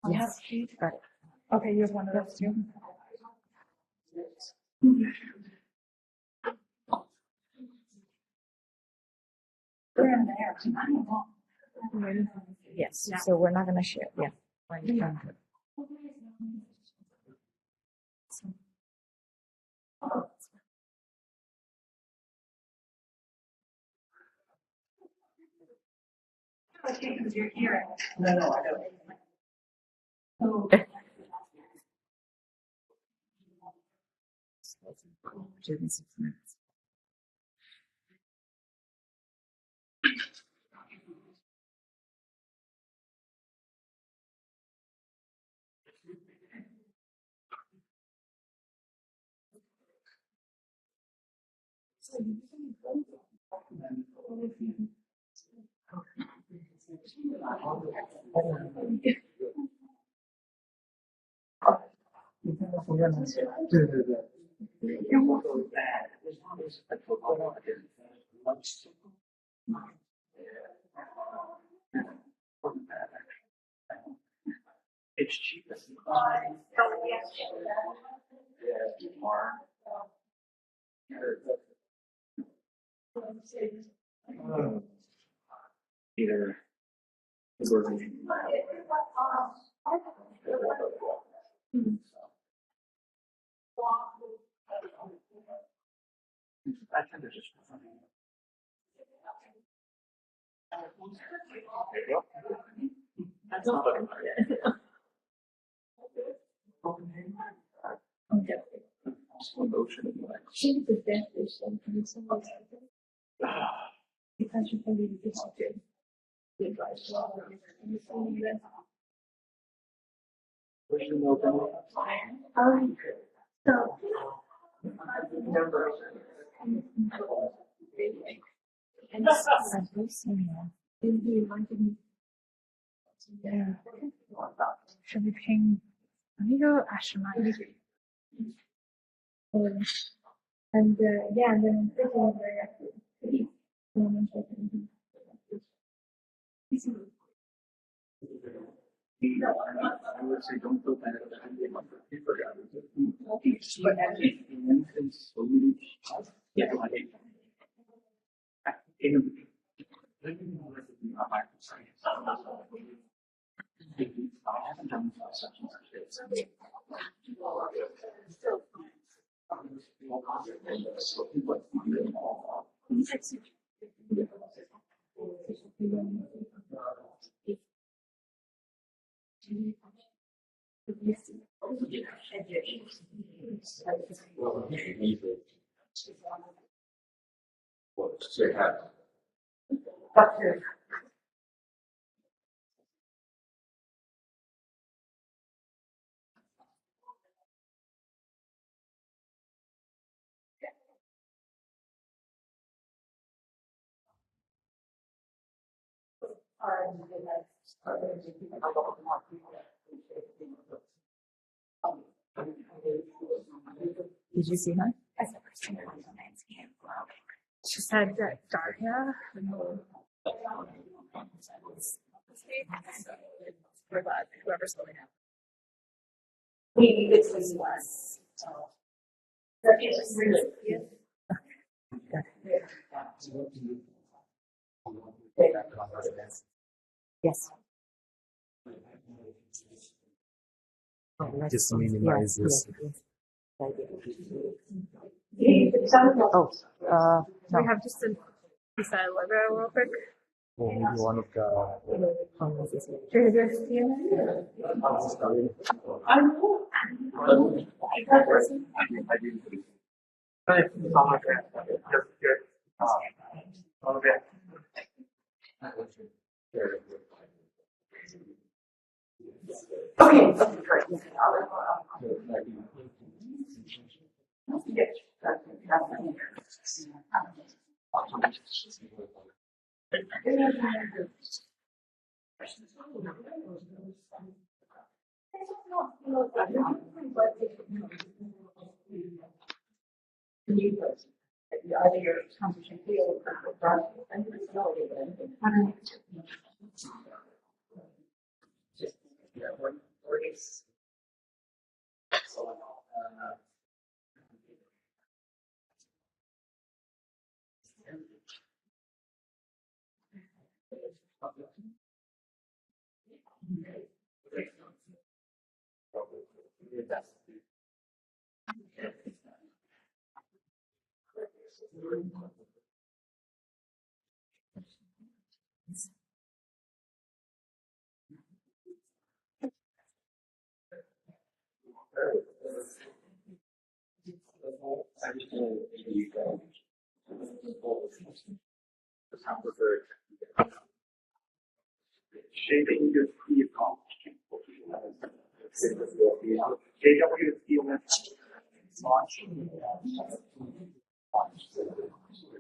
Yes, got it. Okay, you have one of those too. They're in there. Yes, so we're not gonna share, yeah. Okay, because you're here. No, I don't. Oh. Doing 6 minutes. It's cheapest. Either. I tend to just. There you go. That's not looking hard yet. She's the best because you can be the so yeah. Should we ping? Let me go astronaut. And yeah, and then I'm thinking of very active. I would say don't feel bad about it. You forgot it. Yeah, I haven't done such and such. Did you see her? She said that Daria for that whoever's going out. Maybe this was less. Yes. Just minimize this. Oh, No. no. We have just a piece of logo real quick. Or maybe one of the. Should we just see it? Okay, great. Shaping your pre-accomplishment. JW launch.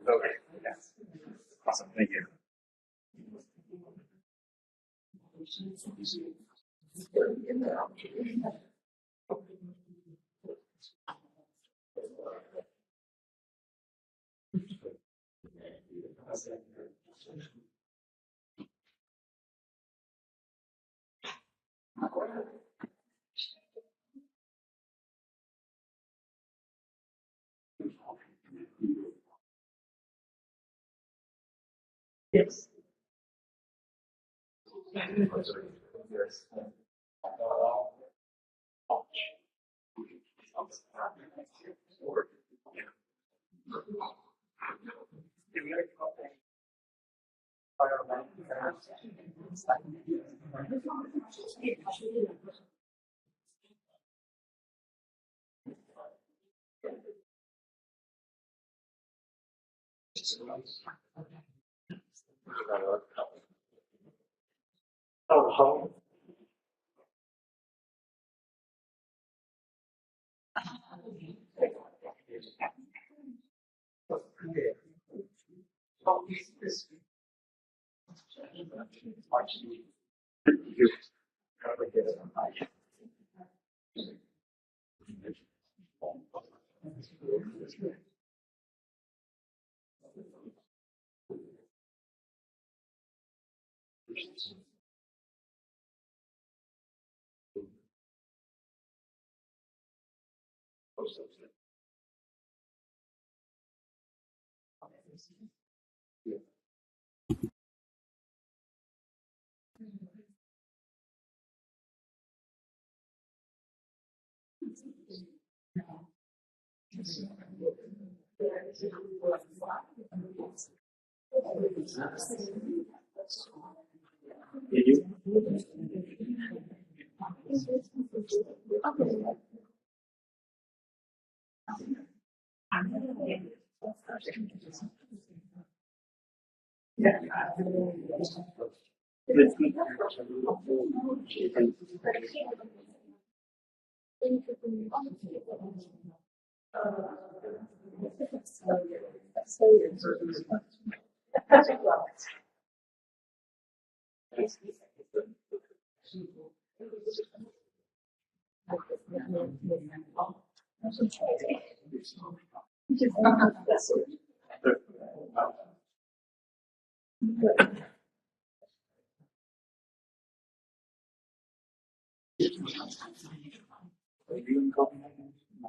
Okay, yes. Awesome, thank you. Yes. Oh, Did you?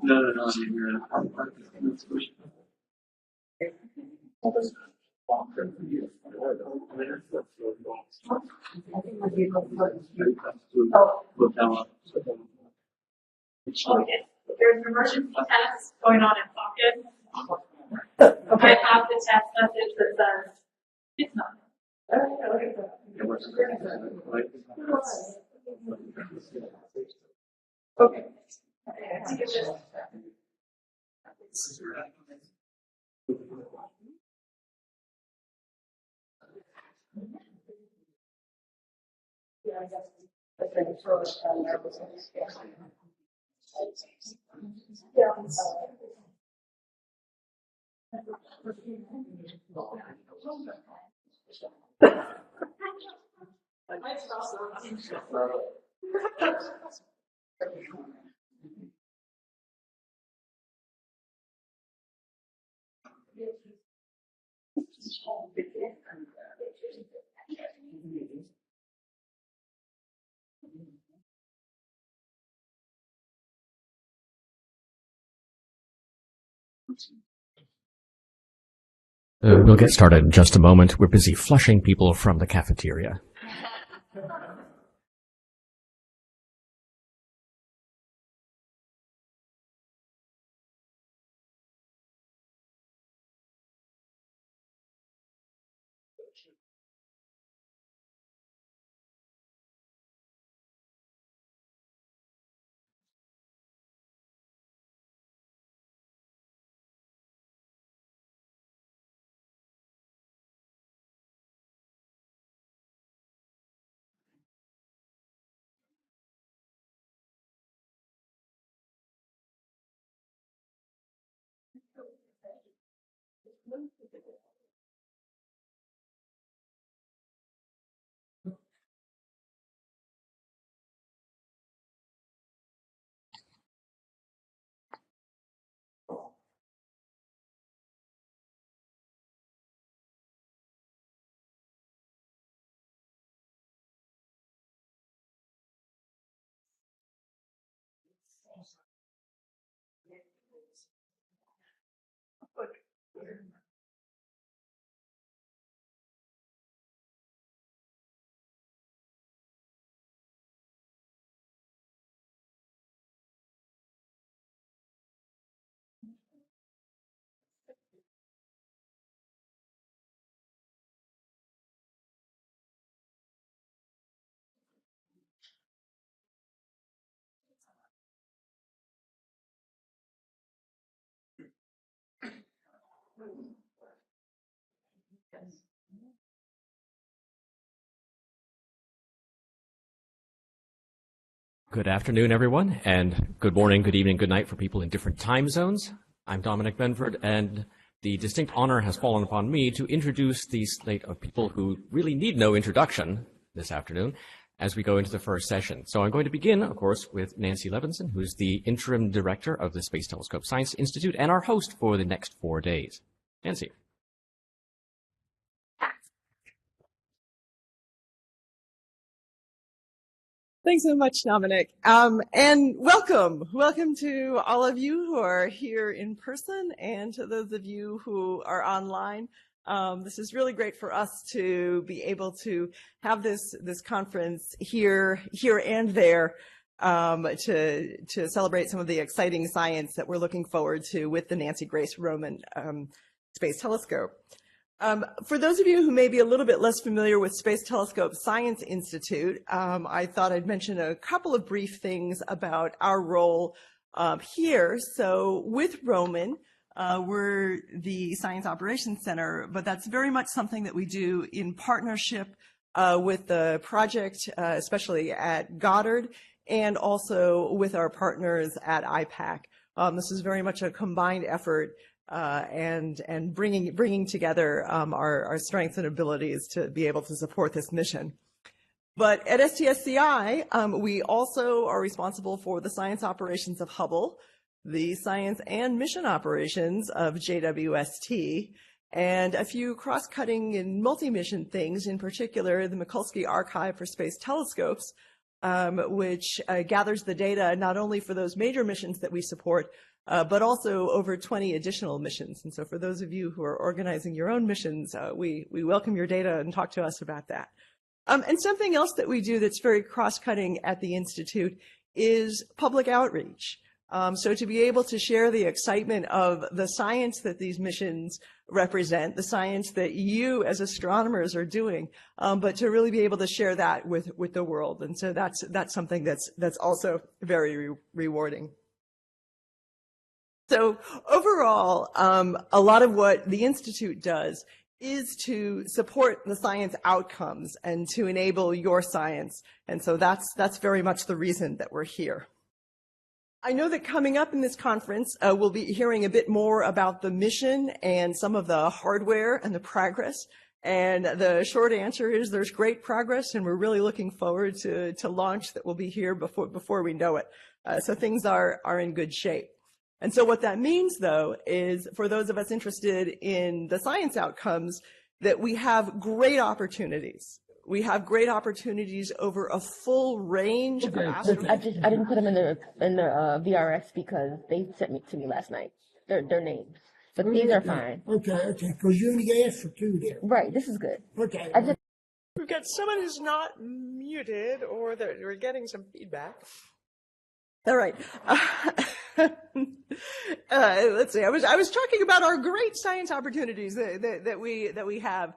No, no, no. Okay, there's an emergency test going on in Pocket. I have the text message that says, it's not. Okay. I think it's just. We'll get started in just a moment. We're busy flushing people from the cafeteria. Good afternoon, everyone, and good morning, good evening, good night for people in different time zones. I'm Dominic Benford, and the distinct honor has fallen upon me to introduce the slate of people who really need no introduction this afternoon as we go into the first session. So I'm going to begin, of course, with Nancy Levenson, who's the interim director of the Space Telescope Science Institute and our host for the next 4 days. Nancy. Thanks so much, Dominic. And welcome to all of you who are here in person and to those of you who are online. This is really great for us to be able to have this conference here and there to celebrate some of the exciting science that we're looking forward to with the Nancy Grace Roman Space Telescope. For those of you who may be a little bit less familiar with Space Telescope Science Institute, I thought I'd mention a couple of brief things about our role here. So with Roman, we're the Science Operations Center, but that's very much something that we do in partnership with the project, especially at Goddard, and also with our partners at IPAC. This is very much a combined effort and bringing together our strengths and abilities to be able to support this mission. But at STSCI, we also are responsible for the science operations of Hubble, the science and mission operations of JWST, and a few cross-cutting and multi-mission things, in particular the Mikulski Archive for Space Telescopes, which gathers the data not only for those major missions that we support, but also over 20 additional missions. And so for those of you who are organizing your own missions, we welcome your data and talk to us about that. And something else that we do that's very cross-cutting at the Institute is public outreach. So to be able to share the excitement of the science that these missions represent, the science that you as astronomers are doing, but to really be able to share that with the world. And so that's something that's also very rewarding. So overall, a lot of what the Institute does is to support the science outcomes and to enable your science. And so that's very much the reason that we're here. I know that coming up in this conference, we'll be hearing a bit more about the mission and some of the hardware and the progress. And the short answer is there's great progress, and we're really looking forward to launch that will be here before we know it. So things are in good shape. And so what that means, though, is for those of us interested in the science outcomes, that we have great opportunities. We have great opportunities over a full range of I didn't put them in the VRX because they sent me to me last night. their names. But these are fine. Okay, because you only asked for 2 there. Right, this is good. Okay. I just We've got someone who's not muted, or that we're getting some feedback. All right. Let's see. I was talking about our great science opportunities that we have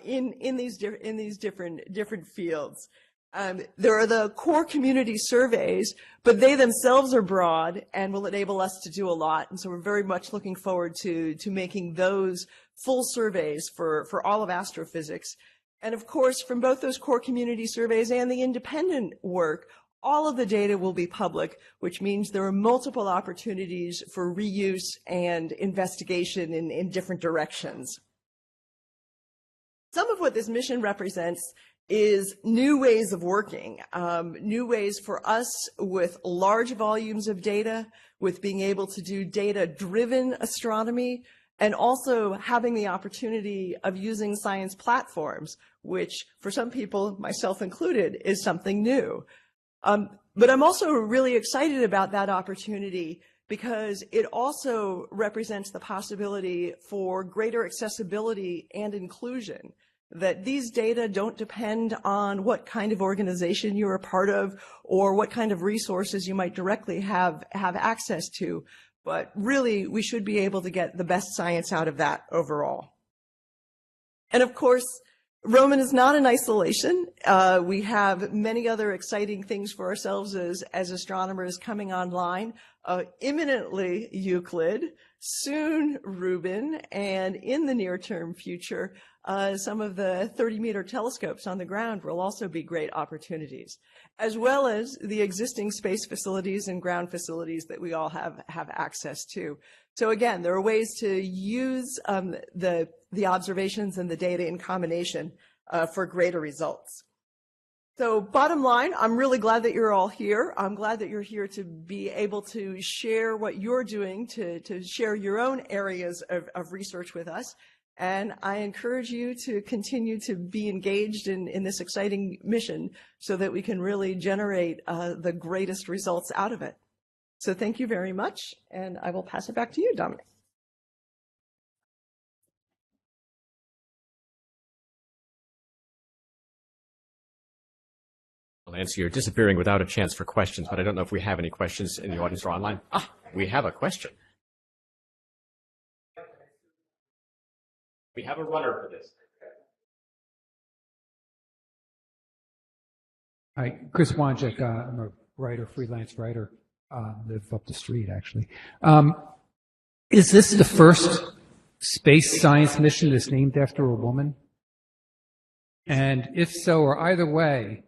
in these different fields. There are the core community surveys, but they themselves are broad and will enable us to do a lot. And so we're very much looking forward to making those full surveys for all of astrophysics. And of course, from both those core community surveys and the independent work, all of the data will be public, which means there are multiple opportunities for reuse and investigation in different directions. Some of what this mission represents is new ways of working, new ways for us with large volumes of data, with being able to do data-driven astronomy, and also having the opportunity of using science platforms, which for some people, myself included, is something new. But I'm also really excited about that opportunity because it also represents the possibility for greater accessibility and inclusion, that these data don't depend on what kind of organization you're a part of or what kind of resources you might directly have access to. But really, we should be able to get the best science out of that overall. And of course, Roman is not in isolation. We have many other exciting things for ourselves as astronomers coming online. Imminently Euclid, soon Rubin, and in the near-term future, some of the 30-meter telescopes on the ground will also be great opportunities, as well as the existing space facilities and ground facilities that we all have access to. So again, there are ways to use the observations and the data in combination for greater results. So bottom line, I'm really glad that you're all here. I'm glad that you're here to be able to share what you're doing, to share your own areas of research with us. And I encourage you to continue to be engaged in this exciting mission so that we can really generate the greatest results out of it. So thank you very much, and I will pass it back to you, Dominic. Well, Nancy, you're disappearing without a chance for questions, but I don't know if we have any questions in the audience or online. Ah, we have a question. We have a runner for this. Hi, Chris Wanczyk. I'm a writer, freelance writer. Live up the street, actually. Is this the first space science mission that's named after a woman? And if so, or either way,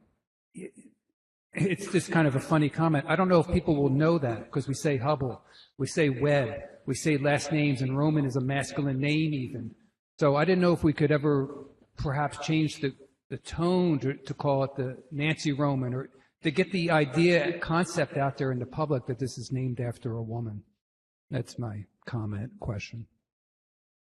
it's just kind of a funny comment. I don't know if people will know that because we say Hubble, we say Webb, we say last names, and Roman is a masculine name even. So I didn't know if we could ever perhaps change the tone to call it the Nancy Roman, or to get the idea, concept out there in the public that this is named after a woman. That's my comment, question.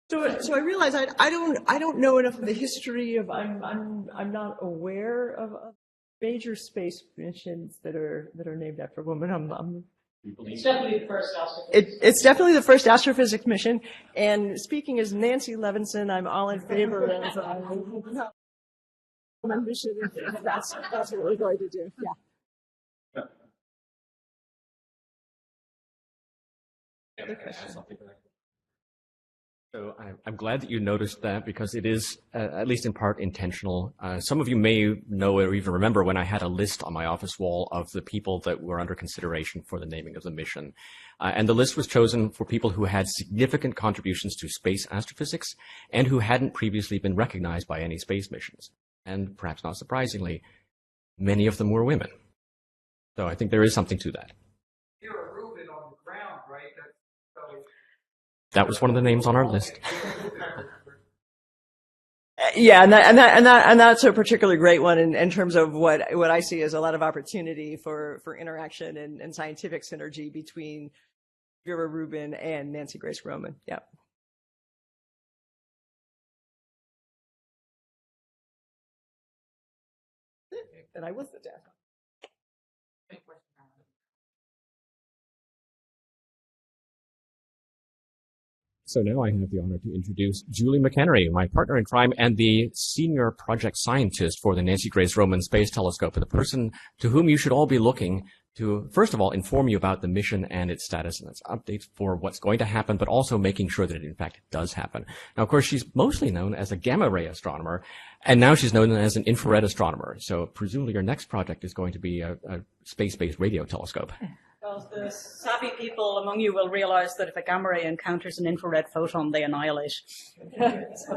So I realize I don't know enough of the history of I'm not aware of major space missions that are named after women. It's definitely the first astrophysics. It's definitely the first astrophysics mission. And speaking as Nancy Levenson, I'm all in favor of woman mission. That's what we're going to do. Yeah. So I'm glad that you noticed that because it is, at least in part, intentional. Some of you may know or even remember when I had a list on my office wall of the people that were under consideration for the naming of the mission. And the list was chosen for people who had significant contributions to space astrophysics and who hadn't previously been recognized by any space missions. And perhaps not surprisingly, many of them were women. So I think there is something to that. That was one of the names on our list. Yeah, and that's a particularly great one in terms of what I see as a lot of opportunity for interaction and scientific synergy between Vera Rubin and Nancy Grace Roman. Yeah. And I was the desk. So now I have the honor to introduce Julie McEnery, my partner in crime and the senior project scientist for the Nancy Grace Roman Space Telescope, and the person to whom you should all be looking to, first of all, inform you about the mission and its status and its updates for what's going to happen, but also making sure that it in fact does happen. Now, of course, she's mostly known as a gamma ray astronomer, and now she's known as an infrared astronomer. So presumably your next project is going to be a space-based radio telescope. Well, the savvy people among you will realize that if a gamma ray encounters an infrared photon, they annihilate. It's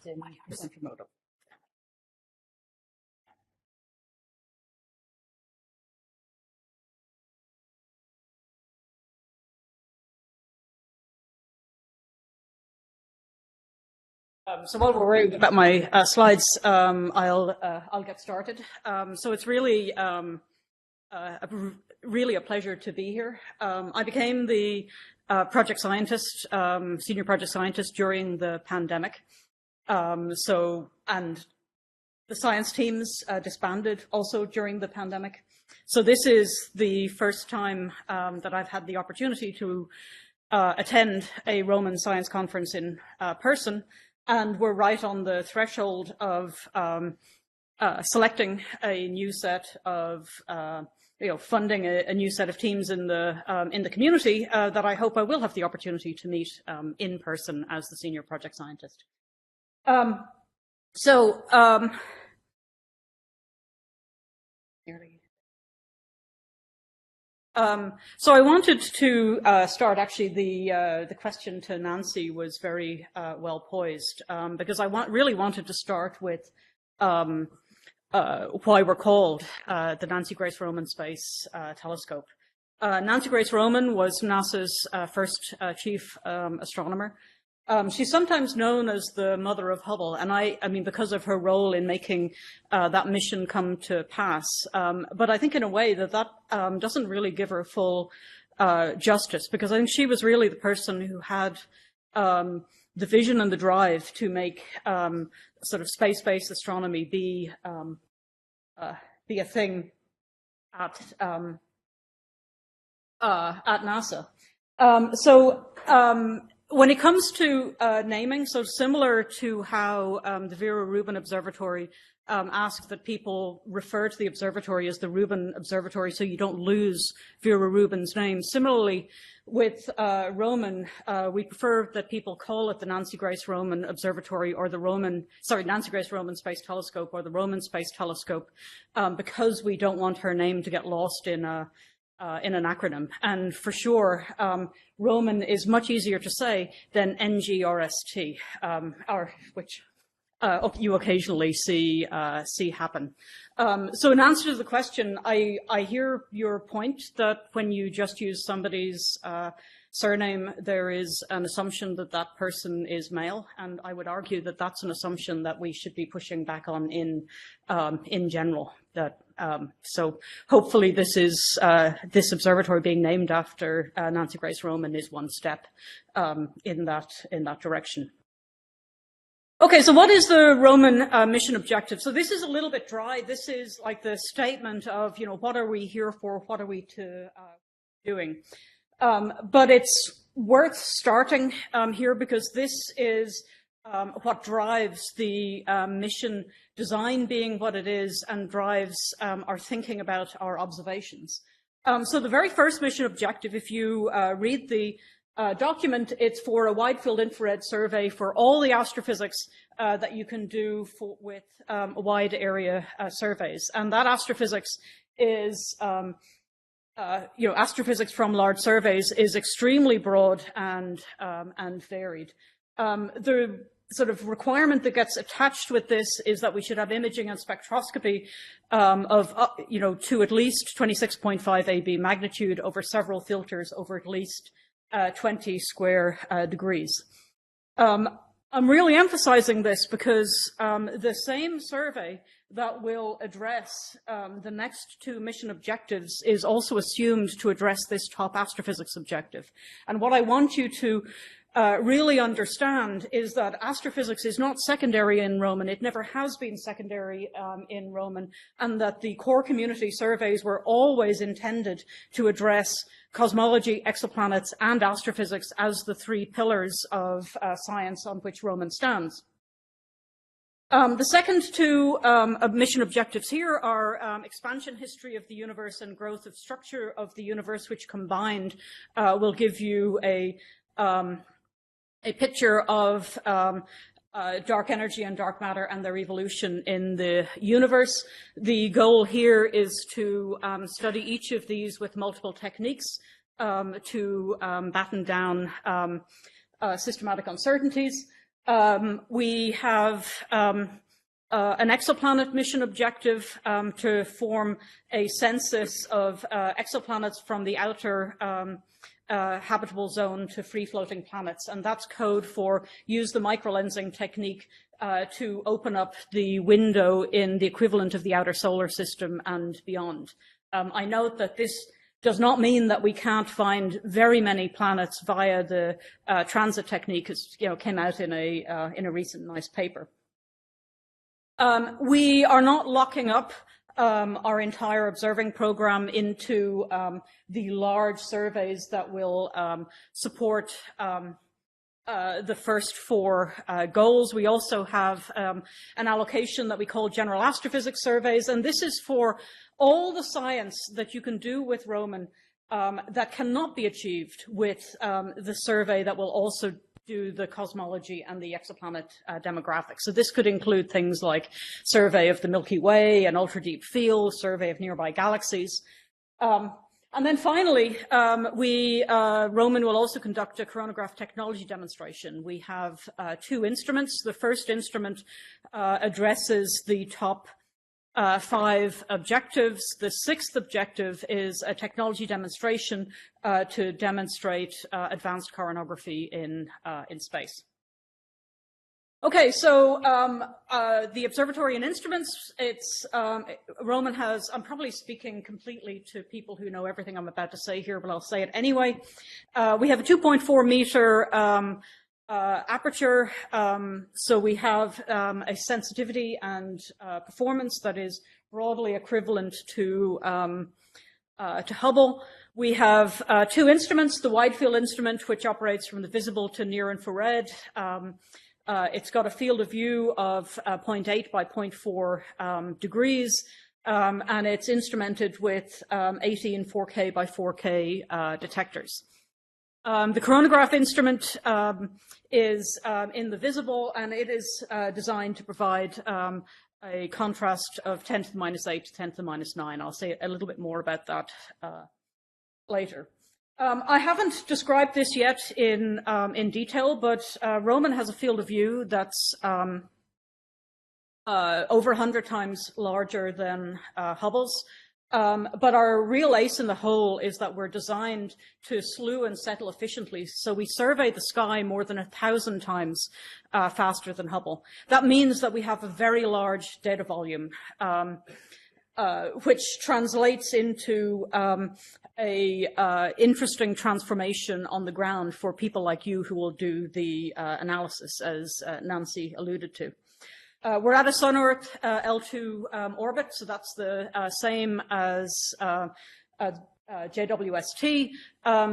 in central mode. So while we're worried about my slides, I'll get started. So it's really really a pleasure to be here. I became the project scientist, senior project scientist during the pandemic. And the science teams disbanded also during the pandemic. So this is the first time that I've had the opportunity to attend a Roman science conference in person. And we're right on the threshold of selecting a new set of, funding a new set of teams in the community that I hope I will have the opportunity to meet in person as the senior project scientist. So I wanted to start, actually, the question to Nancy was very well poised, because I really wanted to start with why we're called the Nancy Grace Roman Space Telescope. Nancy Grace Roman was NASA's first chief astronomer. She's sometimes known as the mother of Hubble, and I mean, because of her role in making that mission come to pass. But I think in a way that doesn't really give her full justice, because I think she was really the person who had the vision and the drive to make sort of space-based astronomy be a thing at NASA. When it comes to naming, so similar to how the Vera Rubin Observatory asked that people refer to the observatory as the Rubin Observatory so you don't lose Vera Rubin's name. Similarly, with Roman, we prefer that people call it the Nancy Grace Roman Observatory or Nancy Grace Roman Space Telescope or the Roman Space Telescope, because we don't want her name to get lost in an acronym. And for sure, Roman is much easier to say than NGRST, which you occasionally see happen. So in answer to the question, I hear your point that when you just use somebody's surname, there is an assumption that that person is male, and I would argue that that's an assumption that we should be pushing back on in general. So hopefully this observatory being named after Nancy Grace Roman is one step in that direction. Okay, so what is the Roman mission objective? So this is a little bit dry. This is like the statement of, what are we here for? What are we doing? But it's worth starting here, because this is what drives the mission design being what it is, and drives our thinking about our observations. So the very first mission objective, if you read the document, it's for a wide-field infrared survey for all the astrophysics that you can do with wide area surveys. And that astrophysics is, astrophysics from large surveys is extremely broad and varied. The sort of requirement that gets attached with this is that we should have imaging and spectroscopy to at least 26.5 AB magnitude over several filters over at least 20 square degrees. I'm really emphasizing this because the same survey that will address the next two mission objectives is also assumed to address this top astrophysics objective. And what I want you to really understand is that astrophysics is not secondary in Roman. It never has been secondary in Roman, and that the core community surveys were always intended to address cosmology, exoplanets, and astrophysics as the three pillars of science on which Roman stands. The second two mission objectives here are expansion history of the universe and growth of structure of the universe, which combined will give you a picture of dark energy and dark matter and their evolution in the universe. The goal here is to study each of these with multiple techniques to batten down systematic uncertainties. We have an exoplanet mission objective to form a census of exoplanets from the outer habitable zone to free-floating planets, and that's code for use the microlensing technique to open up the window in the equivalent of the outer solar system and beyond. I note that this does not mean that we can't find very many planets via the transit technique, as came out in a recent nice paper. We are not locking up our entire observing program into the large surveys that will support the first four goals. We also have an allocation that we call general astrophysics surveys, and this is for all the science that you can do with Roman that cannot be achieved with the survey that will also do the cosmology and the exoplanet demographics. So this could include things like survey of the Milky Way, an ultra-deep field, survey of nearby galaxies. And then finally, Roman will also conduct a coronagraph technology demonstration. We have two instruments. The first instrument addresses the top 5 objectives. The sixth objective is a technology demonstration to demonstrate advanced coronography in space. Okay, so the observatory and instruments, Roman has, I'm probably speaking completely to people who know everything I'm about to say here, but I'll say it anyway. We have a 2.4 meter aperture, so we have a sensitivity and performance that is broadly equivalent to Hubble. We have two instruments, the wide field instrument, which operates from the visible to near infrared. It's got a field of view of 0.8 by 0.4 degrees, and it's instrumented with 18 4K by 4K detectors. The coronagraph instrument is in the visible, and it is designed to provide a contrast of 10 to the -8 to 10 to the -9. I'll say a little bit more about that later. I haven't described this yet in detail, but Roman has a field of view that's over 100 times larger than Hubble's. But our real ace in the hole is that we're designed to slew and settle efficiently. So we survey the sky more than 1,000 times faster than Hubble. That means that we have a very large data volume, which translates into a interesting transformation on the ground for people like you who will do the analysis, as Nancy alluded to. We're at a Sun-Earth L2 orbit, so that's the same as JWST.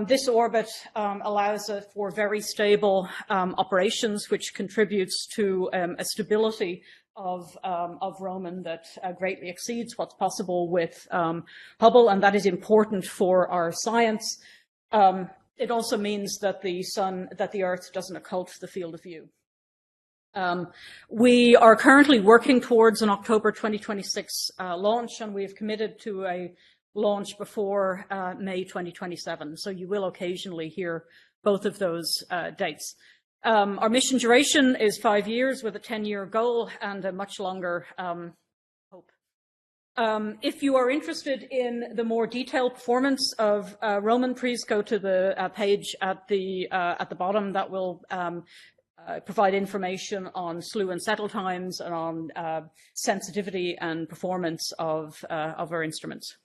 This orbit allows for very stable operations, which contributes to a stability of Roman that greatly exceeds what's possible with Hubble, and that is important for our science. It also means that the Earth doesn't occult the field of view. We are currently working towards an October 2026 launch, and we have committed to a launch before May 2027. So you will occasionally hear both of those dates. Our mission duration is 5 years with a 10-year goal and a much longer hope. If you are interested in the more detailed performance of Roman, please go to the page at the bottom that will provide information on slew and settle times and on sensitivity and performance of our instruments.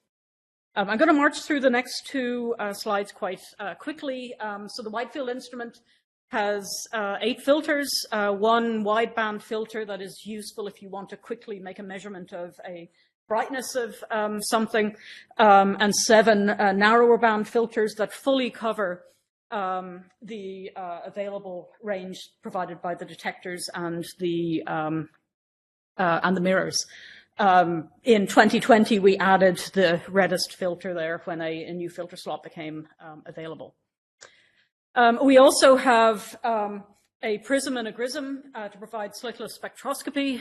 I'm going to march through the next two slides quite quickly. So the wide field instrument has 8 filters, one wideband filter that is useful if you want to quickly make a measurement of a brightness of something, and 7 narrower band filters that fully cover the available range provided by the detectors and the mirrors. In 2020, we added the reddest filter there when a new filter slot became available. We also have a prism and a grism to provide slitless spectroscopy.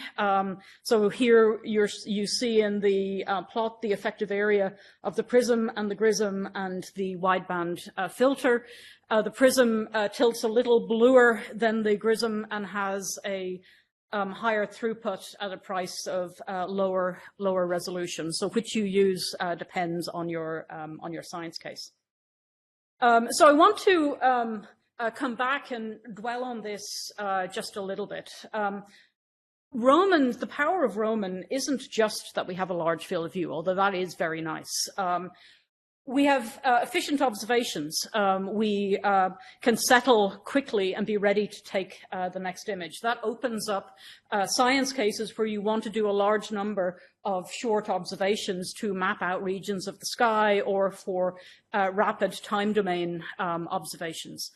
So here you see in the plot the effective area of the prism and the grism and the wideband filter. The prism tilts a little bluer than the grism and has a higher throughput at a price of lower resolution. So which you use depends on your science case. So I want to come back and dwell on this just a little bit. The power of Roman isn't just that we have a large field of view, although that is very nice. We have efficient observations. We can settle quickly and be ready to take the next image. That opens up science cases where you want to do a large number of short observations to map out regions of the sky or for rapid time domain observations.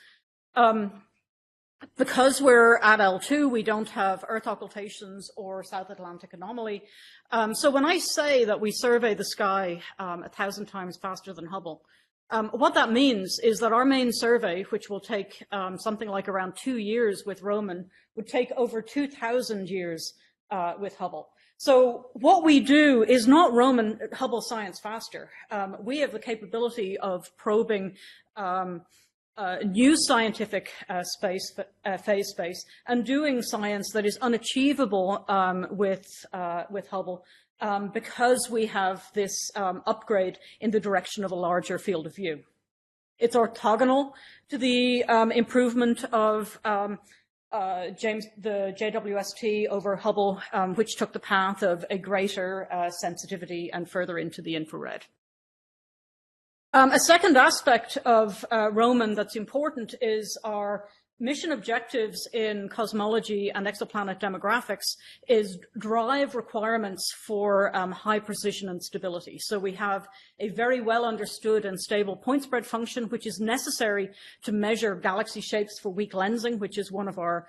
Because we're at L2, we don't have Earth occultations or South Atlantic anomaly. So when I say that we survey the sky 1,000 times faster than Hubble, what that means is that our main survey, which will take something like around 2 years with Roman, would take over 2,000 years with Hubble. So what we do is not Roman Hubble science faster. We have the capability of probing new scientific phase space and doing science that is unachievable with Hubble because we have this upgrade in the direction of a larger field of view. It's orthogonal to the improvement of the JWST over Hubble, which took the path of a greater sensitivity and further into the infrared. A second aspect of Roman that's important is our mission objectives in cosmology and exoplanet demographics is drive requirements for high precision and stability. So we have a very well understood and stable point spread function, which is necessary to measure galaxy shapes for weak lensing, which is one of our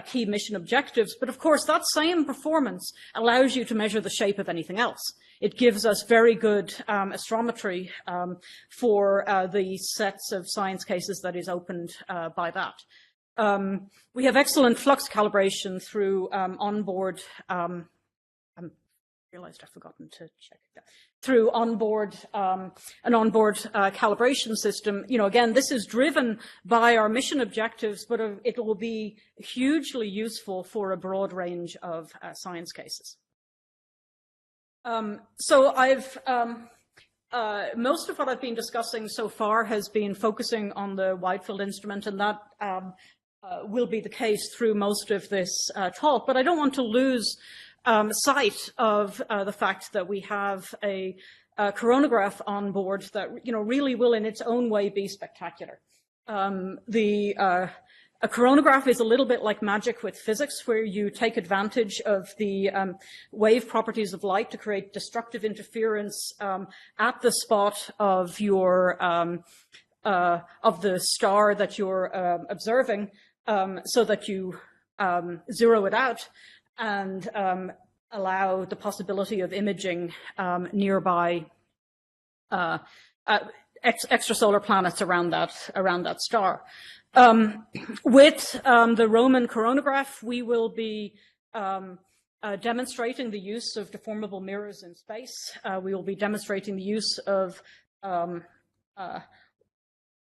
key mission objectives. But of course, that same performance allows you to measure the shape of anything else. It gives us very good astrometry for the sets of science cases that is opened by that. We have excellent flux calibration through onboard. I realized I've forgotten to check that. Through onboard an onboard calibration system. You know, again, this is driven by our mission objectives, but it will be hugely useful for a broad range of science cases. So most of what I've been discussing so far has been focusing on the wide field instrument, and that will be the case through most of this talk. But I don't want to lose sight of the fact that we have a coronagraph on board that really will, in its own way, be spectacular. A coronagraph is a little bit like magic with physics, where you take advantage of the wave properties of light to create destructive interference at the spot of your of the star that you're observing, so that you zero it out and allow the possibility of imaging nearby extrasolar planets around that star. With the Roman coronagraph, we will be demonstrating the use of deformable mirrors in space. We will be demonstrating the use of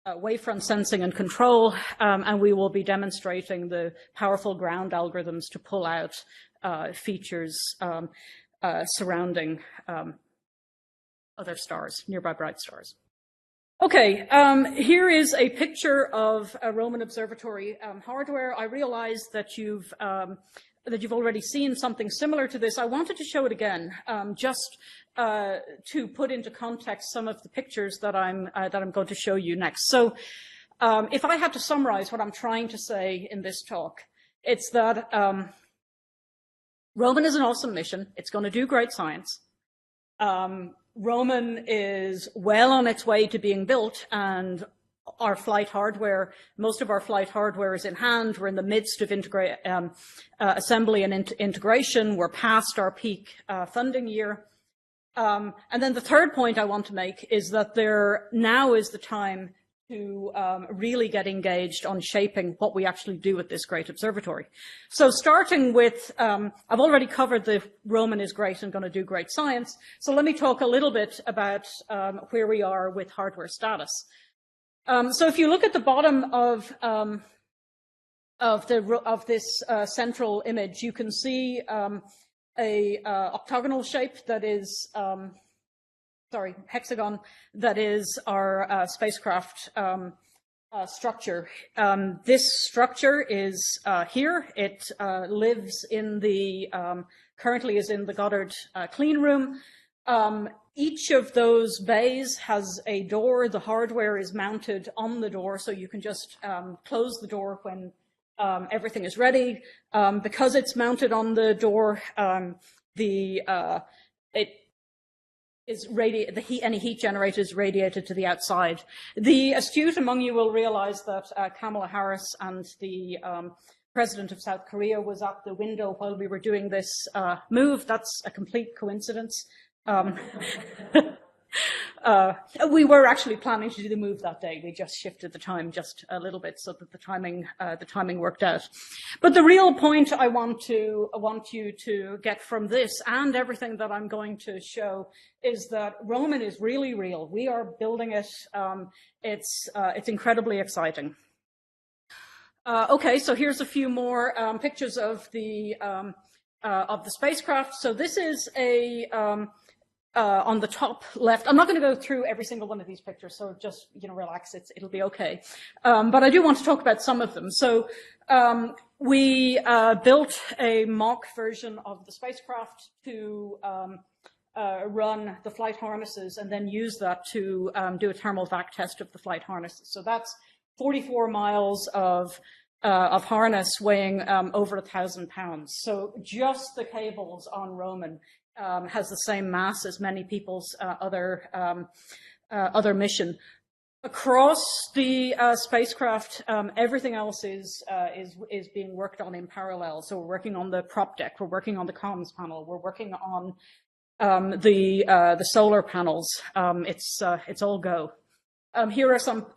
wavefront sensing and control, and we will be demonstrating the powerful ground algorithms to pull out features surrounding other stars, nearby bright stars. Okay, here is a picture of a Roman observatory hardware. I realize that you've already seen something similar to this. I wanted to show it again, just to put into context some of the pictures that I'm going to show you next. So if I had to summarize what I'm trying to say in this talk, it's that Roman is an awesome mission. It's going to do great science. Roman is well on its way to being built, and our flight hardware, most of our flight hardware is in hand. We're in the midst of assembly and integration. We're past our peak funding year. And then the third point I want to make is that now is the time to really get engaged on shaping what we actually do with this great observatory. So starting with, I've already covered the Roman is great and going to do great science. So let me talk a little bit about where we are with hardware status. So if you look at the bottom of this central image, you can see a octagonal shape that is, hexagon, that is our spacecraft structure. This structure is here. It lives in currently is in the Goddard clean room. Each of those bays has a door. The hardware is mounted on the door, so you can just close the door when everything is ready. Because it's mounted on the door, any heat generated is radiated to the outside. The astute among you will realize that Kamala Harris and the President of South Korea was at the window while we were doing this move. That's a complete coincidence. We were actually planning to do the move that day. We just shifted the time just a little bit so that the timing worked out. But the real point I want you to get from this and everything that I'm going to show is that Roman is really real. We are building it. It's incredibly exciting. Okay, so here's a few more pictures of the spacecraft. So this is on the top left. I'm not going to go through every single one of these pictures, so just relax. It'll be okay. But I do want to talk about some of them. So we built a mock version of the spacecraft to run the flight harnesses, and then use that to do a thermal vac test of the flight harnesses. So that's 44 miles of harness weighing over 1,000 pounds. So just the cables on Roman has the same mass as many people's other mission. Across the spacecraft, everything else is being worked on in parallel. So we're working on the prop deck, we're working on the comms panel, we're working on the solar panels. It's all go. Here are some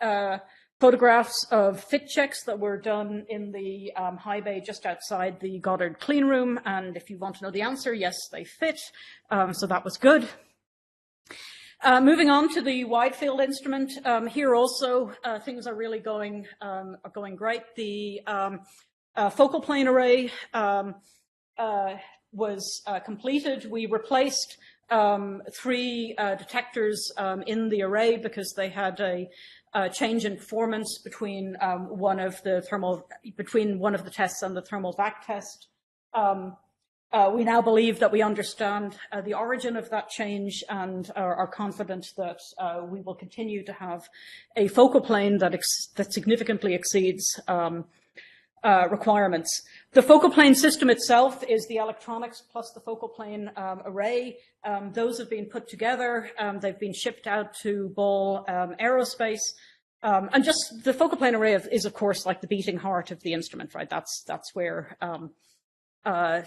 photographs of fit checks that were done in the high bay just outside the Goddard clean room. And if you want to know the answer, yes, they fit. So that was good. Moving on to the wide field instrument, here also things are really going great. The focal plane array was completed. We replaced 3 detectors in the array because they had a change in performance between one of the tests and the thermal vac test. We now believe that we understand the origin of that change and are confident that we will continue to have a focal plane that significantly exceeds requirements. The focal plane system itself is the electronics plus the focal plane array. Those have been put together. They've been shipped out to Ball Aerospace. And just the focal plane array is, of course, like the beating heart of the instrument, right? That's where the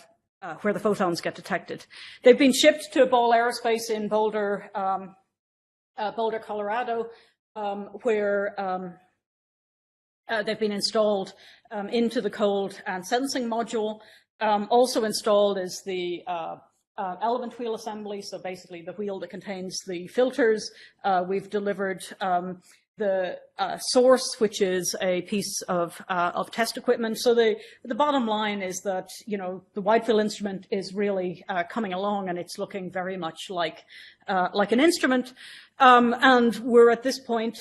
photons get detected. They've been shipped to Ball Aerospace in Boulder, Colorado, where they've been installed into the cold and sensing module. Also installed is the element wheel assembly, so basically the wheel that contains the filters. We've delivered the source, which is a piece of test equipment. So the bottom line is that the wide field instrument is really coming along, and it's looking very much like an instrument. And we're at this point,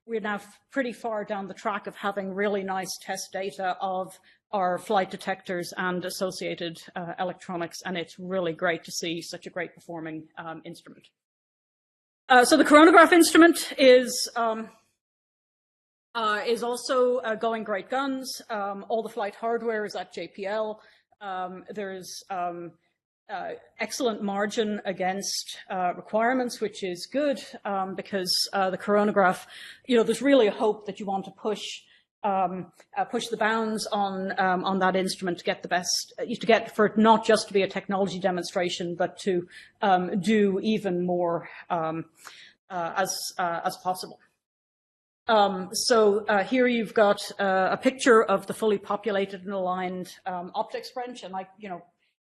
we're now pretty far down the track of having really nice test data of our flight detectors and associated electronics, and it's really great to see such a great performing instrument. So the coronagraph instrument is is also going great guns. All the flight hardware is at JPL. There's excellent margin against requirements, which is good because the coronagraph, there's really a hope that you want to push the bounds on that instrument to get the best, for it not just to be a technology demonstration, but to do even more as possible. So here you've got a picture of the fully populated and aligned optics bench, and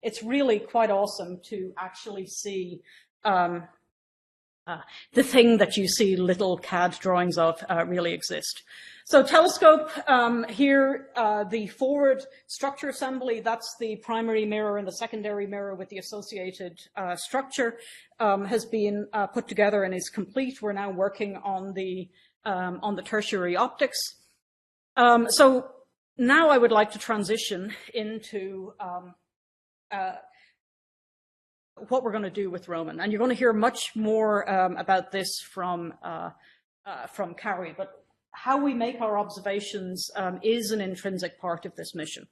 it's really quite awesome to actually see the thing that you see little CAD drawings of really exist. So telescope, here the forward structure assembly, that's the primary mirror, and the secondary mirror with the associated structure has been put together and is complete. We're now working on the tertiary optics. So now I would like to transition into what we're going to do with Roman, and you're going to hear much more about this from Carrie, but how we make our observations is an intrinsic part of this mission.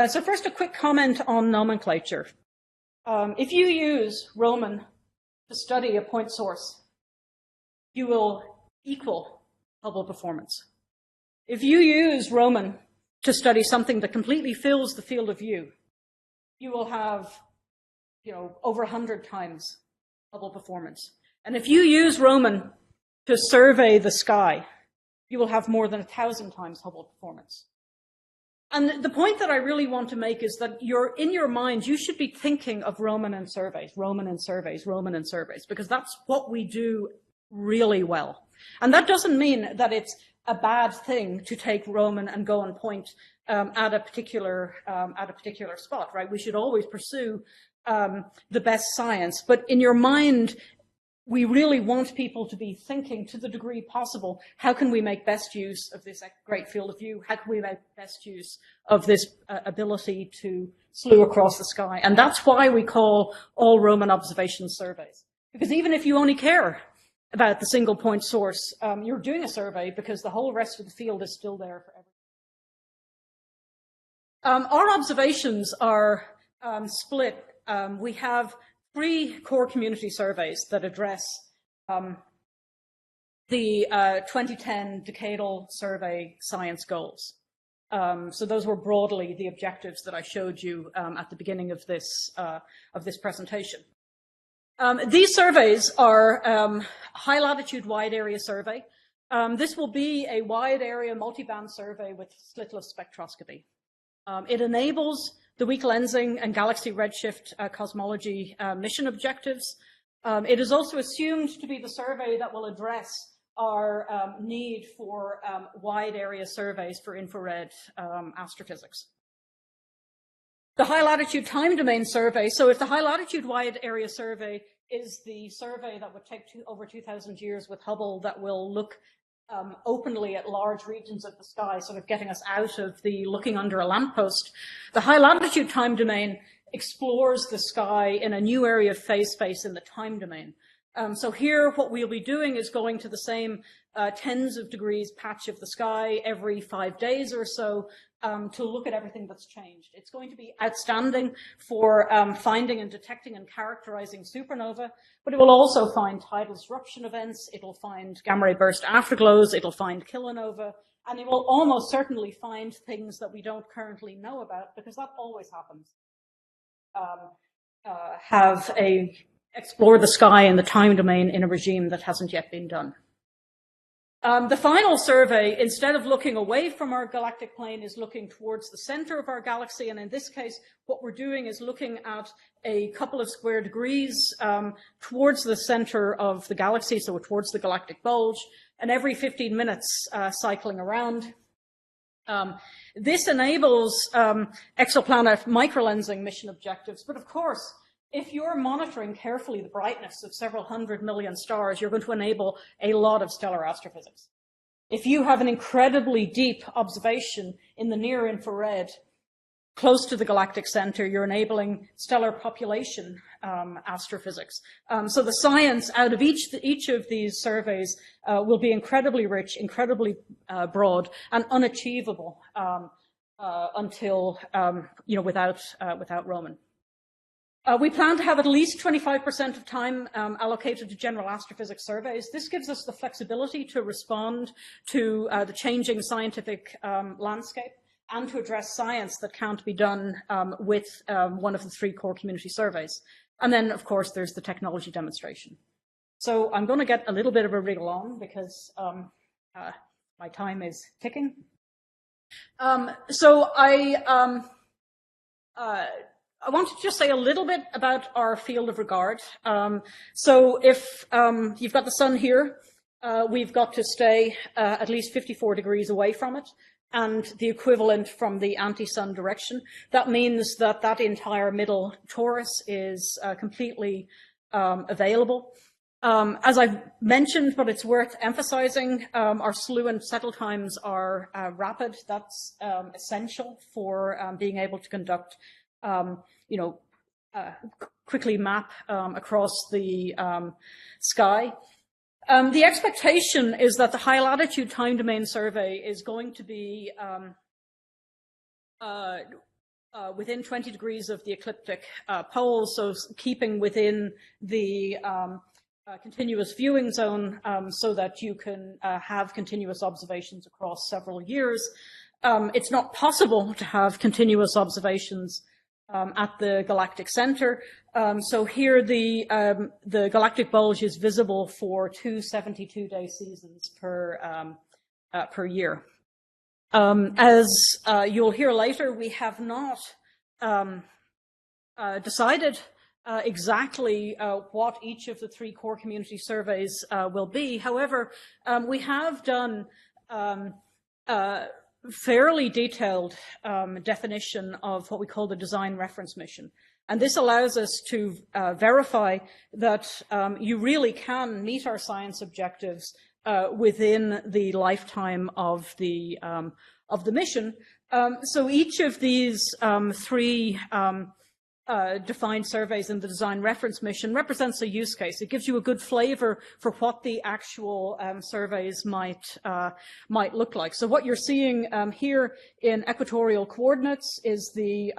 So first, a quick comment on nomenclature. If you use Roman to study a point source, you will equal Hubble performance. If you use Roman to study something that completely fills the field of view, you will have, over 100 times Hubble performance. And if you use Roman to survey the sky, you will have more than 1,000 times Hubble performance. And the point that I really want to make is that in your mind, you should be thinking of Roman and surveys, Roman and surveys, Roman and surveys, because that's what we do really well. And that doesn't mean that it's a bad thing to take Roman and go and point at a particular spot, right? We should always pursue the best science. But in your mind, we really want people to be thinking, to the degree possible, how can we make best use of this great field of view? How can we make best use of this ability to slew across the sky? And that's why we call all Roman observation surveys. Because even if you only care about the single point source, you're doing a survey because the whole rest of the field is still there for everyone. Our observations are split. We have 3 core community surveys that address the 2010 decadal survey science goals. So those were broadly the objectives that I showed you at the beginning of this presentation. These surveys are high latitude wide area survey. This will be a wide area multiband survey with slitless spectroscopy. It enables the weak lensing and galaxy redshift cosmology mission objectives. It is also assumed to be the survey that will address our need for wide area surveys for infrared astrophysics. The high latitude time domain survey, so if the high latitude wide area survey is the survey that would take over 2,000 years with Hubble that will look openly at large regions of the sky, sort of getting us out of the looking under a lamppost, the high latitude time domain explores the sky in a new area of phase space in the time domain. So here what we'll be doing is going to the same tens of degrees patch of the sky every 5 days or so to look at everything that's changed. It's going to be outstanding for finding and detecting and characterizing supernova, but it will also find tidal disruption events, it'll find gamma ray burst afterglows, it'll find kilonova, and it will almost certainly find things that we don't currently know about, because that always happens. Explore the sky in the time domain in a regime that hasn't yet been done. The final survey, instead of looking away from our galactic plane, is looking towards the center of our galaxy. And in this case, what we're doing is looking at a couple of square degrees towards the center of the galaxy, so towards the galactic bulge, and every 15 minutes cycling around. This enables exoplanet microlensing mission objectives, but of course, if you're monitoring carefully the brightness of several 100 million stars, you're going to enable a lot of stellar astrophysics. If you have an incredibly deep observation in the near infrared, close to the galactic center, you're enabling stellar population astrophysics. So the science out of each of these surveys will be incredibly rich, incredibly broad, and unachievable until without Roman. We plan to have at least 25% of time allocated to general astrophysics surveys. This gives us the flexibility to respond to the changing scientific landscape and to address science that can't be done with one of the 3 core community surveys. And then, of course, there's the technology demonstration. So I'm going to get a little bit of a wriggle on because my time is ticking. So I want to just say a little bit about our field of regard. So if you've got the sun here, we've got to stay at least 54 degrees away from it, and the equivalent from the anti-sun direction. That means that that entire middle torus is completely available. As I've mentioned, but it's worth emphasizing, our slew and settle times are rapid. That's essential for being able to conduct quickly map across the sky. The expectation is that the high latitude time domain survey is going to be within 20 degrees of the ecliptic pole, so keeping within the continuous viewing zone so that you can have continuous observations across several years. It's not possible to have continuous observations at the galactic center. So here the galactic bulge is visible for 2 72-day seasons per year. As you'll hear later, we have not decided exactly what each of the 3 core community surveys will be. However, we have done fairly detailed definition of what we call the design reference mission. And this allows us to verify that you really can meet our science objectives within the lifetime of the mission. So each of these 3 defined surveys in the design reference mission represents a use case. It gives you a good flavor for what the actual surveys might look like. So what you're seeing here in equatorial coordinates is the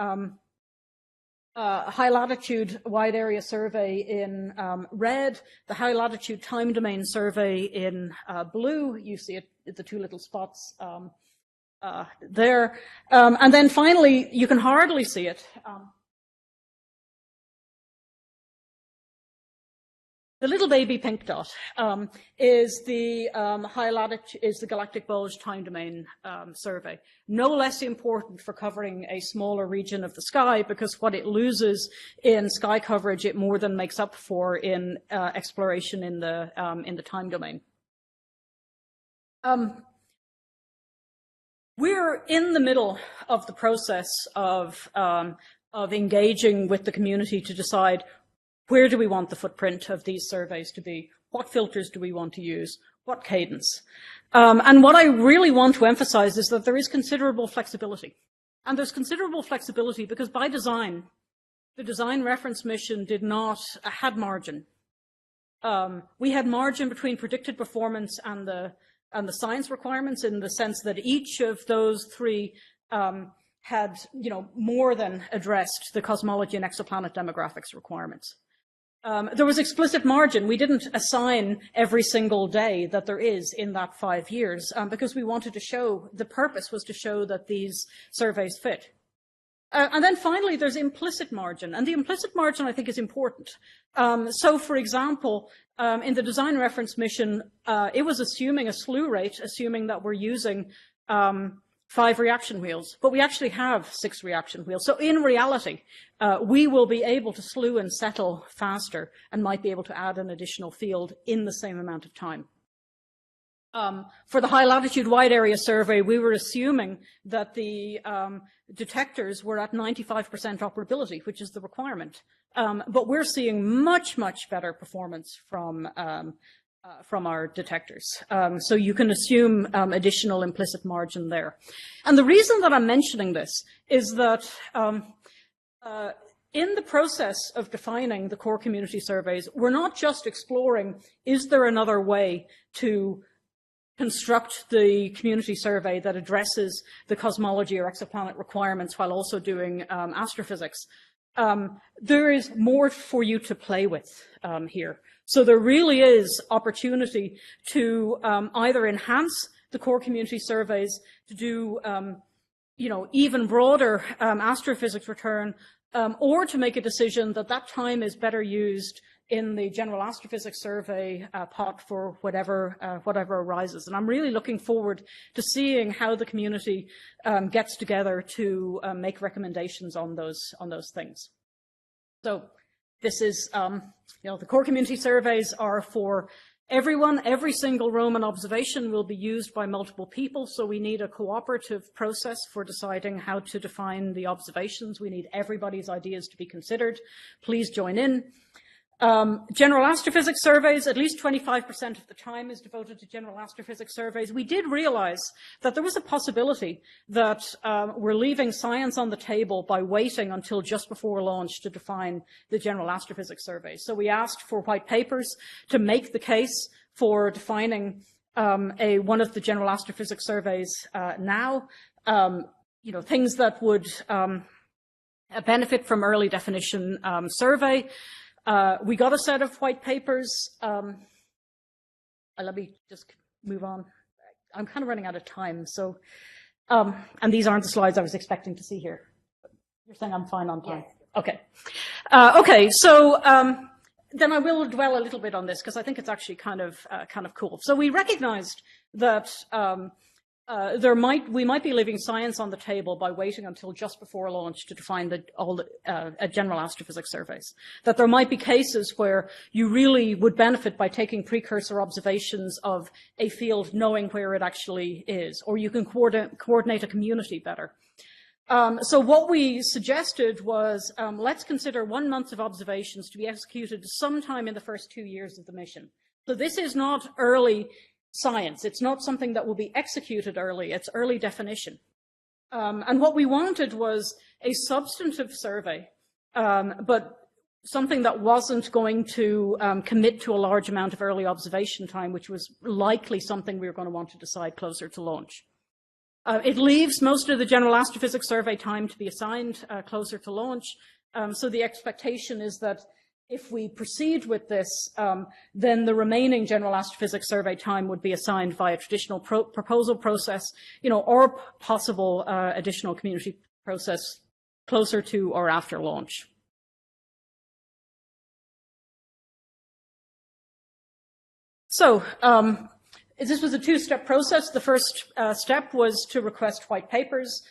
high latitude wide area survey in red, the high latitude time domain survey in blue. You see it, the 2 little spots there. And then finally, you can hardly see it. The little baby pink dot is the high latitude, is the galactic bulge time domain survey. No less important for covering a smaller region of the sky, because what it loses in sky coverage, it more than makes up for in exploration in the time domain. We're in the middle of the process of engaging with the community to decide, where do we want the footprint of these surveys to be? What filters do we want to use? What cadence? And what I really want to emphasize is that there is considerable flexibility. And there's considerable flexibility because by design, the design reference mission did not had margin. We had margin between predicted performance and the science requirements, in the sense that each of those 3 had, more than addressed the cosmology and exoplanet demographics requirements. There was explicit margin. We didn't assign every single day that there is in that 5 years because we wanted to show, the purpose was to show that these surveys fit. And then finally, there's implicit margin. And the implicit margin, I think, is important. So, for example, in the design reference mission, it was assuming a slew rate, assuming that we're using 5 reaction wheels, but we actually have 6 reaction wheels. So in reality, we will be able to slew and settle faster and might be able to add an additional field in the same amount of time. For the high latitude wide area survey, we were assuming that the detectors were at 95% operability, which is the requirement. But we're seeing much, much better performance from from our detectors. So you can assume additional implicit margin there. And the reason that I'm mentioning this is that in the process of defining the core community surveys, we're not just exploring, is there another way to construct the community survey that addresses the cosmology or exoplanet requirements while also doing astrophysics. There is more for you to play with here. So there really is opportunity to either enhance the core community surveys, to do even broader astrophysics return, or to make a decision that that time is better used in the general astrophysics survey pot for whatever arises. And I'm really looking forward to seeing how the community gets together to make recommendations on those things. So this is, the core community surveys are for everyone. Every single Roman observation will be used by multiple people, so we need a cooperative process for deciding how to define the observations. We need everybody's ideas to be considered. Please join in. General astrophysics surveys, at least 25% of the time is devoted to general astrophysics surveys. We did realize that there was a possibility that we're leaving science on the table by waiting until just before launch to define the general astrophysics surveys. So we asked for white papers to make the case for defining one of the general astrophysics surveys now. Things that would benefit from early definition survey. We got a set of white papers. Let me just move on. I'm kind of running out of time. So, and these aren't the slides I was expecting to see here. You're saying I'm fine on time? Yes. Okay. So then I will dwell a little bit on this because I think it's actually kind of cool. So we recognized that we might be leaving science on the table by waiting until just before launch to define all the general astrophysics surveys. That there might be cases where you really would benefit by taking precursor observations of a field, knowing where it actually is, or you can coordinate a community better. So what we suggested was let's consider 1 month of observations to be executed sometime in the first 2 years of the mission. So this is not early science. It's not something that will be executed early. It's early definition. And what we wanted was a substantive survey, but something that wasn't going to commit to a large amount of early observation time, which was likely something we were going to want to decide closer to launch. It leaves most of the general astrophysics survey time to be assigned closer to launch. So the expectation is that if we proceed with this, then the remaining general astrophysics survey time would be assigned via traditional proposal process, or possible additional community process closer to or after launch. So this was a two-step process. The first step was to request white papers.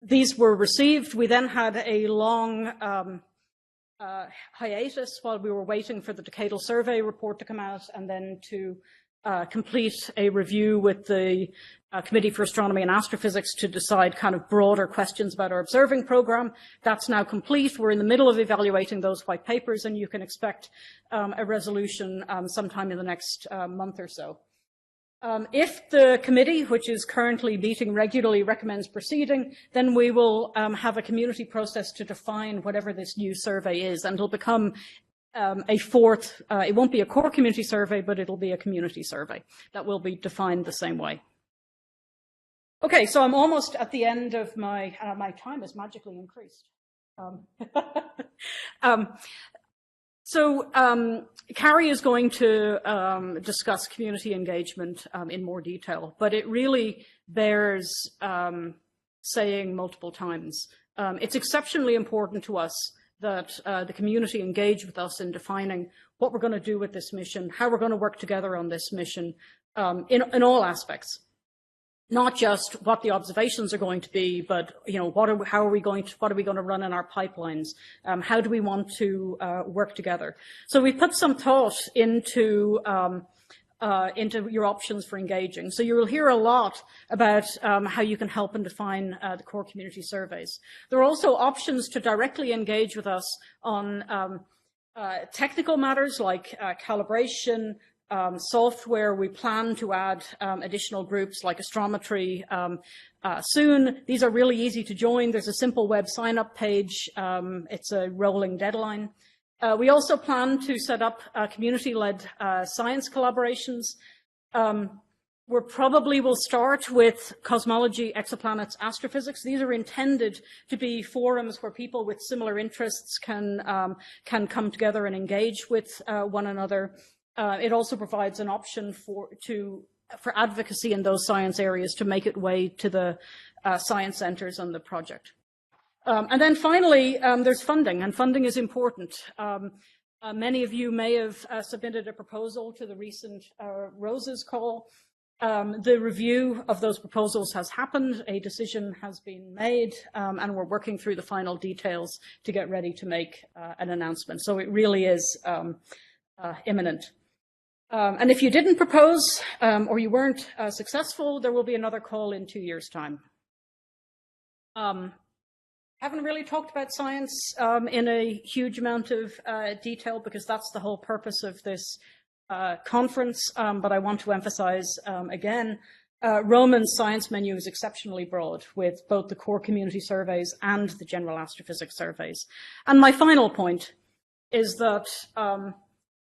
These were received. We then had a long hiatus while we were waiting for the decadal survey report to come out, and then to complete a review with the Committee for Astronomy and Astrophysics to decide kind of broader questions about our observing program. That's now complete. We're in the middle of evaluating those white papers, and you can expect a resolution sometime in the next month or so. If the committee, which is currently meeting regularly, recommends proceeding, then we will have a community process to define whatever this new survey is, and it'll become a fourth, it won't be a core community survey, but it'll be a community survey that will be defined the same way. Okay, so I'm almost at the end of my time has magically increased. So Carrie is going to discuss community engagement in more detail, but it really bears saying multiple times. It's exceptionally important to us that the community engage with us in defining what we're going to do with this mission, how we're going to work together on this mission in all aspects. Not just what the observations are going to be, but what are we going to run in our pipelines? How do we want to work together? So we put some thought into your options for engaging. So you will hear a lot about how you can help and define the core community surveys. There are also options to directly engage with us on technical matters like calibration, software, we plan to add additional groups like astrometry soon. These are really easy to join. There's a simple web sign-up page. It's a rolling deadline. We also plan to set up community-led science collaborations. We probably will start with cosmology, exoplanets, astrophysics. These are intended to be forums where people with similar interests can come together and engage with one another. It also provides an option for advocacy in those science areas to make its way to the science centers on the project. And then finally, there's funding, and funding is important. Many of you may have submitted a proposal to the recent Roses call. The review of those proposals has happened, a decision has been made, and we're working through the final details to get ready to make an announcement. So it really is imminent. And if you didn't propose or you weren't successful, there will be another call in 2 years' time. Haven't really talked about science in a huge amount of detail because that's the whole purpose of this conference, but I want to emphasize again, Roman's science menu is exceptionally broad with both the core community surveys and the general astrophysics surveys. And my final point is that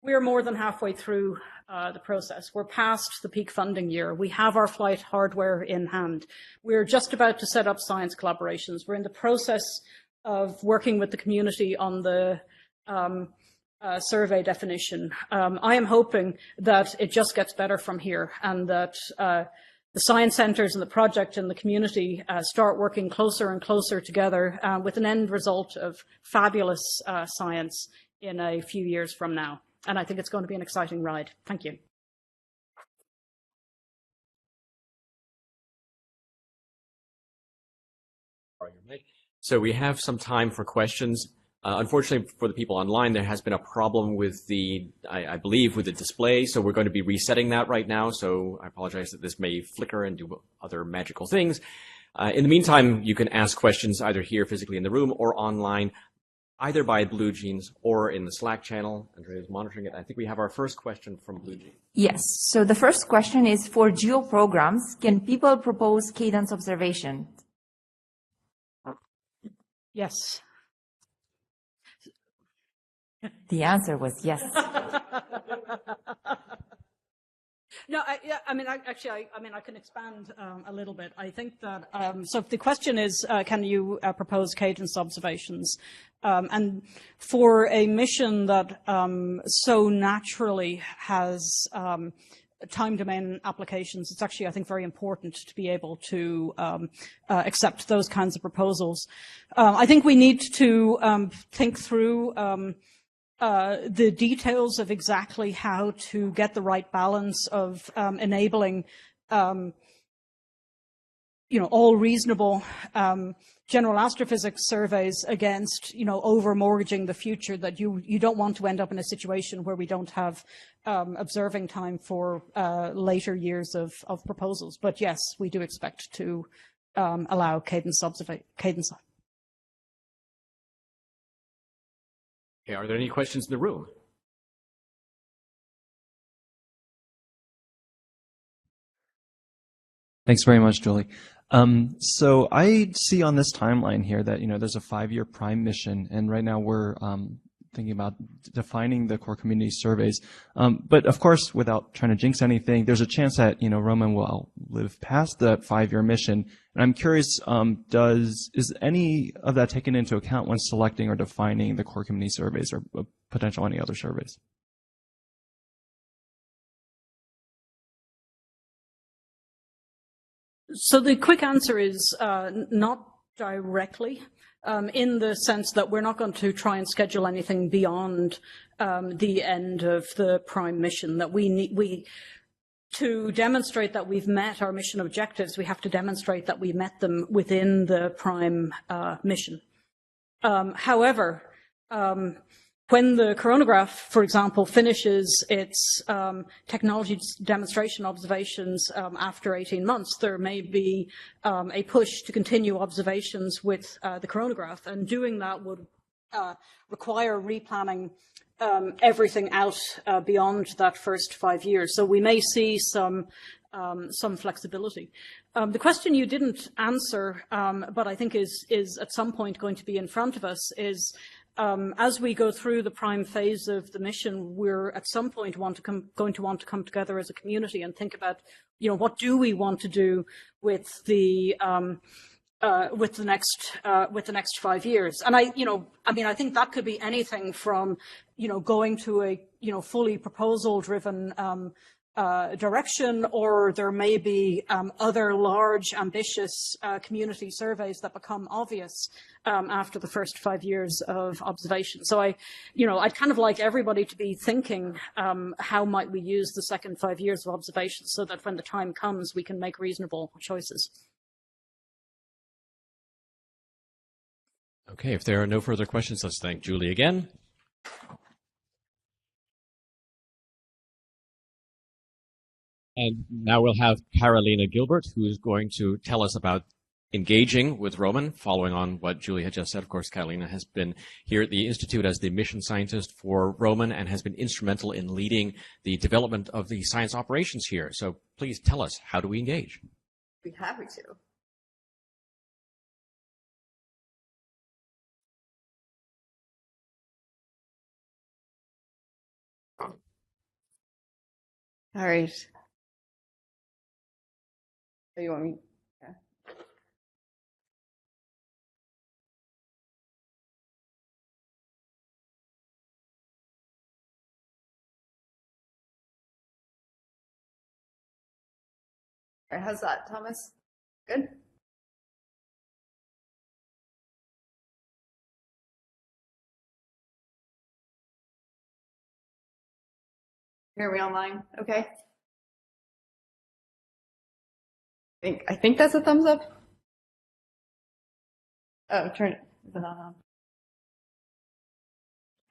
we're more than halfway through the process. We're past the peak funding year. We have our flight hardware in hand. We're just about to set up science collaborations. We're in the process of working with the community on the survey definition. I am hoping that it just gets better from here and that the science centers and the project and the community start working closer and closer together with an end result of fabulous science in a few years from now. And I think it's going to be an exciting ride. Thank you. So we have some time for questions. Unfortunately, for the people online, there has been a problem with the, I believe, with the display. So we're going to be resetting that right now. So I apologize that this may flicker and do other magical things. In the meantime, you can ask questions either here physically in the room or online, either by Blue Jeans or in the Slack channel. Andrea is monitoring it. I think we have our first question from Blue Jeans. Yes. So the first question is, for geo programs, can people propose cadence observation? Yes. The answer was yes. No, I mean, I can expand a little bit. I think that, so if the question is, can you propose cadence observations? And for a mission that so naturally has time domain applications, it's actually, I think, very important to be able to accept those kinds of proposals. I think we need to think through the details of exactly how to get the right balance of enabling, all reasonable general astrophysics surveys against, over mortgaging the future. That you don't want to end up in a situation where we don't have observing time for later years of proposals. But yes, we do expect to allow cadence. Okay, are there any questions in the room? Thanks very much, Julie. So I see on this timeline here that, there's a 5-year prime mission, and right now we're thinking about defining the core community surveys. But of course, without trying to jinx anything, there's a chance that, Roman will live past the 5-year mission. And I'm curious, is any of that taken into account when selecting or defining the core community surveys or potential any other surveys? So the quick answer is not directly, in the sense that we're not going to try and schedule anything beyond the end of the prime mission. That to demonstrate that we've met our mission objectives, we have to demonstrate that we met them within the prime mission. However, when the coronagraph, for example, finishes its technology demonstration observations after 18 months, there may be a push to continue observations with the coronagraph, and doing that would require replanning everything out beyond that first 5 years. So we may see some flexibility. The question you didn't answer, but I think is at some point going to be in front of us, is as we go through the prime phase of the mission, we're at some point going to want to come together as a community and think about, what do we want to do with the next 5 years. And I think that could be anything from, going to a, fully proposal-driven direction, or there may be other large, ambitious community surveys that become obvious after the first 5 years of observation. So I'd kind of like everybody to be thinking, how might we use the second 5 years of observation so that when the time comes, we can make reasonable choices. Okay, if there are no further questions, let's thank Julie again. And now we'll have Carolina Gilbert, who is going to tell us about engaging with Roman, following on what Julie had just said. Of course, Carolina has been here at the Institute as the mission scientist for Roman and has been instrumental in leading the development of the science operations here. So please tell us, how do we engage? Be happy to. All right. Oh, you want me? Yeah. All right, how's that, Thomas? Good? Are we online? Okay. I think that's a thumbs up. Oh, turn it. Is it not on?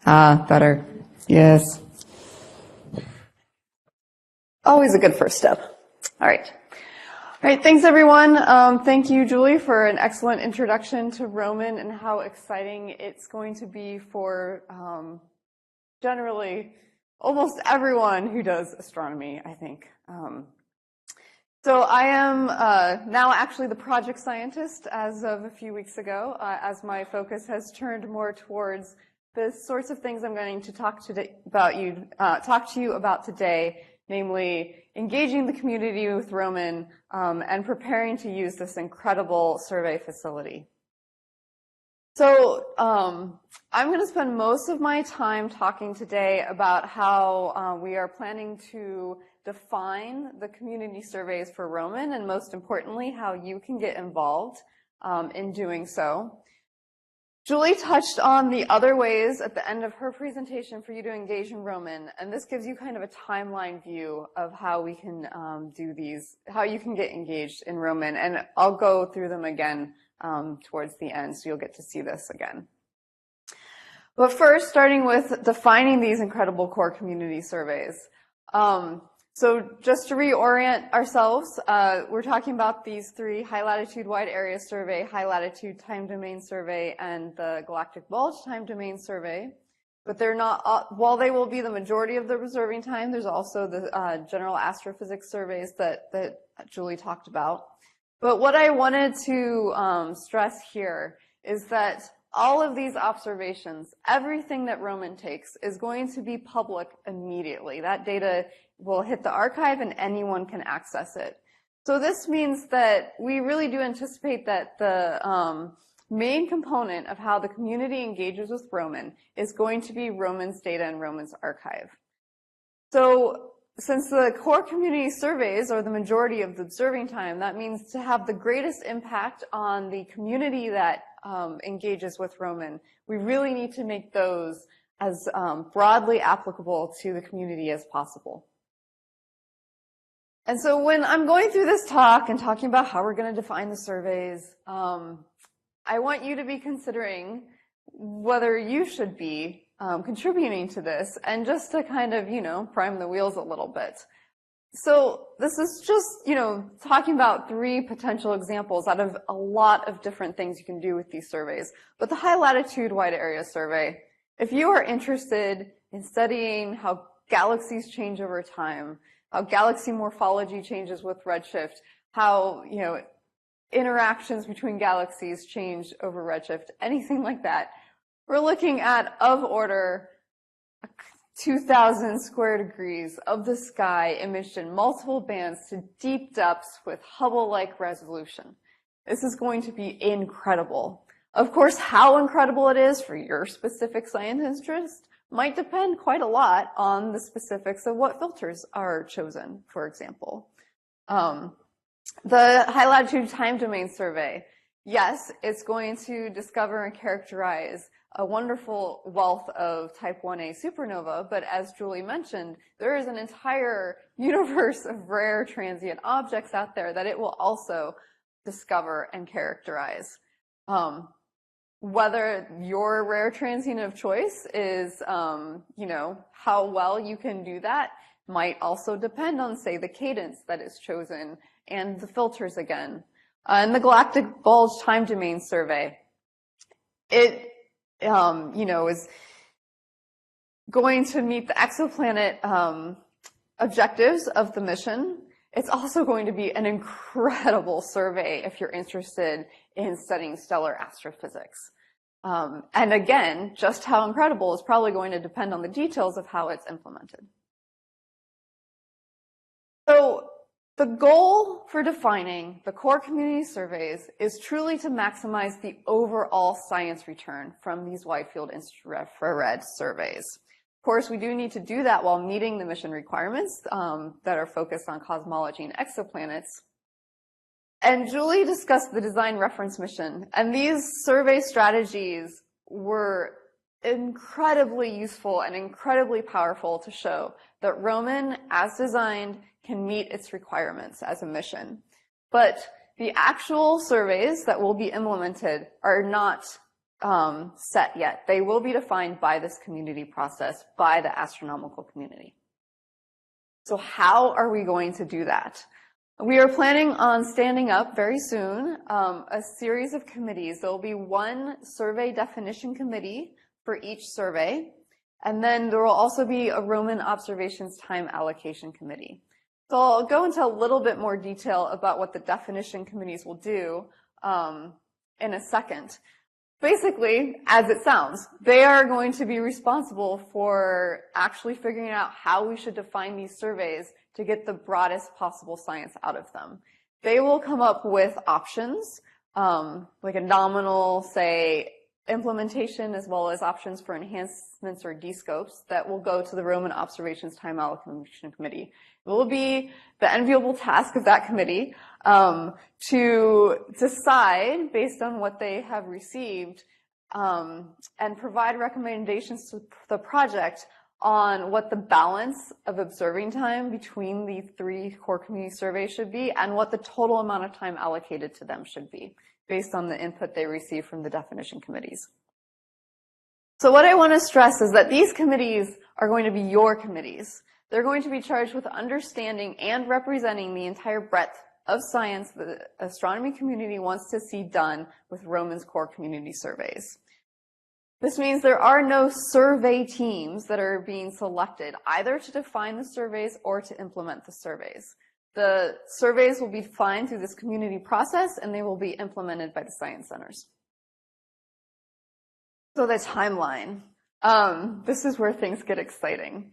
Ah, better. Yes. Always a good first step. All right. All right. Thanks, everyone. Thank you, Julie, for an excellent introduction to Roman and how exciting it's going to be for generally almost everyone who does astronomy, I think. So I am now actually the project scientist as of a few weeks ago, as my focus has turned more towards the sorts of things I'm going to talk to you about today, namely engaging the community with Roman and preparing to use this incredible survey facility. So I'm going to spend most of my time talking today about how we are planning to define the community surveys for Roman, and most importantly, how you can get involved in doing so. Julie touched on the other ways at the end of her presentation for you to engage in Roman, and this gives you kind of a timeline view of how we can do these, how you can get engaged in Roman, and I'll go through them again towards the end, so you'll get to see this again. But first, starting with defining these incredible core community surveys. So just to reorient ourselves, we're talking about these three: high latitude wide area survey, high latitude time domain survey, and the galactic bulge time domain survey. But they're not, while they will be the majority of the observing time, there's also the general astrophysics surveys that Julie talked about. But what I wanted to stress here is that all of these observations, everything that Roman takes, is going to be public immediately. That data will hit the archive and anyone can access it. So this means that we really do anticipate that the main component of how the community engages with Roman is going to be Roman's data and Roman's archive. So since the core community surveys are the majority of the observing time, that means to have the greatest impact on the community that engages with Roman, we really need to make those as broadly applicable to the community as possible. And so when I'm going through this talk and talking about how we're going to define the surveys, I want you to be considering whether you should be contributing to this, and just to kind of, prime the wheels a little bit. So this is just, talking about 3 potential examples out of a lot of different things you can do with these surveys. But the High Latitude Wide Area Survey, if you are interested in studying how galaxies change over time, how galaxy morphology changes with redshift, how, interactions between galaxies change over redshift, anything like that, we're looking at, of order, 2,000 square degrees of the sky imaged in multiple bands to deep depths with Hubble-like resolution. This is going to be incredible. Of course, how incredible it is for your specific science interest might depend quite a lot on the specifics of what filters are chosen, for example. The High Latitude Time Domain Survey, yes, it's going to discover and characterize a wonderful wealth of type 1a supernova, but as Julie mentioned, there is an entire universe of rare transient objects out there that it will also discover and characterize. Whether your rare transient of choice is, how well you can do that might also depend on, say, the cadence that is chosen and the filters again. And the Galactic Bulge Time Domain Survey, it is going to meet the exoplanet objectives of the mission. It's also going to be an incredible survey if you're interested in studying stellar astrophysics. And again, just how incredible is probably going to depend on the details of how it's implemented. So the goal for defining the core community surveys is truly to maximize the overall science return from these wide-field infrared surveys. Of course, we do need to do that while meeting the mission requirements that are focused on cosmology and exoplanets. And Julie discussed the design reference mission, and these survey strategies were incredibly useful and incredibly powerful to show that Roman, as designed, can meet its requirements as a mission. But the actual surveys that will be implemented are not set yet. They will be defined by this community process, by the astronomical community. So how are we going to do that? We are planning on standing up very soon a series of committees. There will be one survey definition committee for each survey, and then there will also be a Roman observations time allocation committee. So I'll go into a little bit more detail about what the definition committees will do in a second. Basically, as it sounds, they are going to be responsible for actually figuring out how we should define these surveys to get the broadest possible science out of them. They will come up with options, like a nominal, say, implementation, as well as options for enhancements or descopes that will go to the Roman Observations Time Allocation Committee. It will be the enviable task of that committee to decide, based on what they have received, and provide recommendations to the project on what the balance of observing time between the 3 core community surveys should be and what the total amount of time allocated to them should be, based on the input they receive from the definition committees. So what I want to stress is that these committees are going to be your committees. They're going to be charged with understanding and representing the entire breadth of science the astronomy community wants to see done with Roman's core community surveys. This means there are no survey teams that are being selected, either to define the surveys or to implement the surveys. The surveys will be defined through this community process, and they will be implemented by the science centers. So the timeline. This is where things get exciting.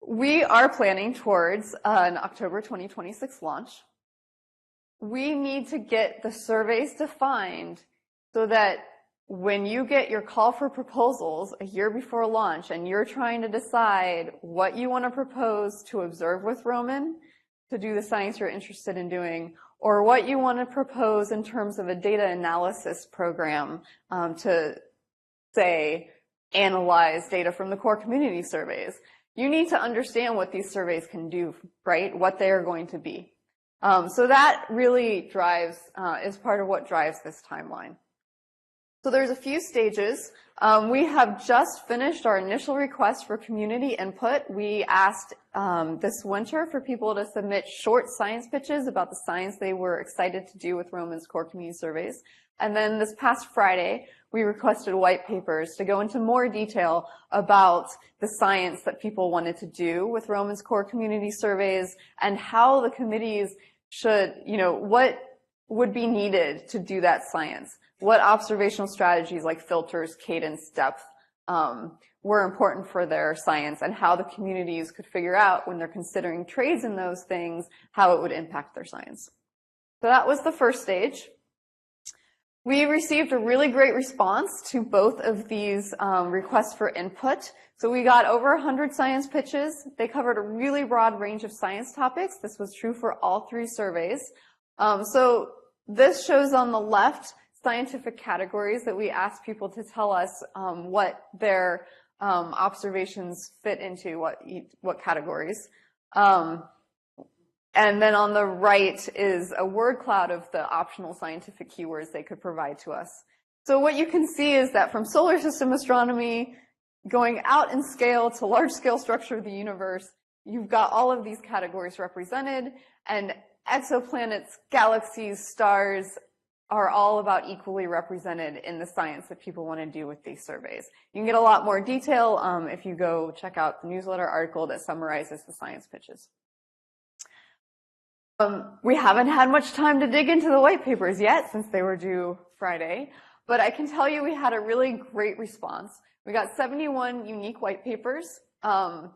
We are planning towards an October 2026 launch. We need to get the surveys defined so that when you get your call for proposals a year before launch and you're trying to decide what you want to propose to observe with Roman, to do the science you're interested in doing, or what you want to propose in terms of a data analysis program to, say, analyze data from the core community surveys. You need to understand what these surveys can do, right? What they are going to be. So that really drives, is part of what drives this timeline. So there's a few stages. We have just finished our initial request for community input. We asked this winter for people to submit short science pitches about the science they were excited to do with Roman's core community surveys. And then this past Friday, we requested white papers to go into more detail about the science that people wanted to do with Roman's core community surveys and how the committees should, what would be needed to do that science. What observational strategies like filters, cadence, depth were important for their science, and how the communities could figure out when they're considering trades in those things, how it would impact their science. So that was the first stage. We received a really great response to both of these requests for input. So we got over 100 science pitches. They covered a really broad range of science topics. This was true for all 3 surveys. So this shows on the left scientific categories that we asked people to tell us what their observations fit into, what categories. And then on the right is a word cloud of the optional scientific keywords they could provide to us. So what you can see is that from solar system astronomy, going out in scale to large scale structure of the universe, you've got all of these categories represented, and exoplanets, galaxies, stars are all about equally represented in the science that people want to do with these surveys. You can get a lot more detail if you go check out the newsletter article that summarizes the science pitches. We haven't had much time to dig into the white papers yet since they were due Friday, but I can tell you we had a really great response. We got 71 unique white papers. A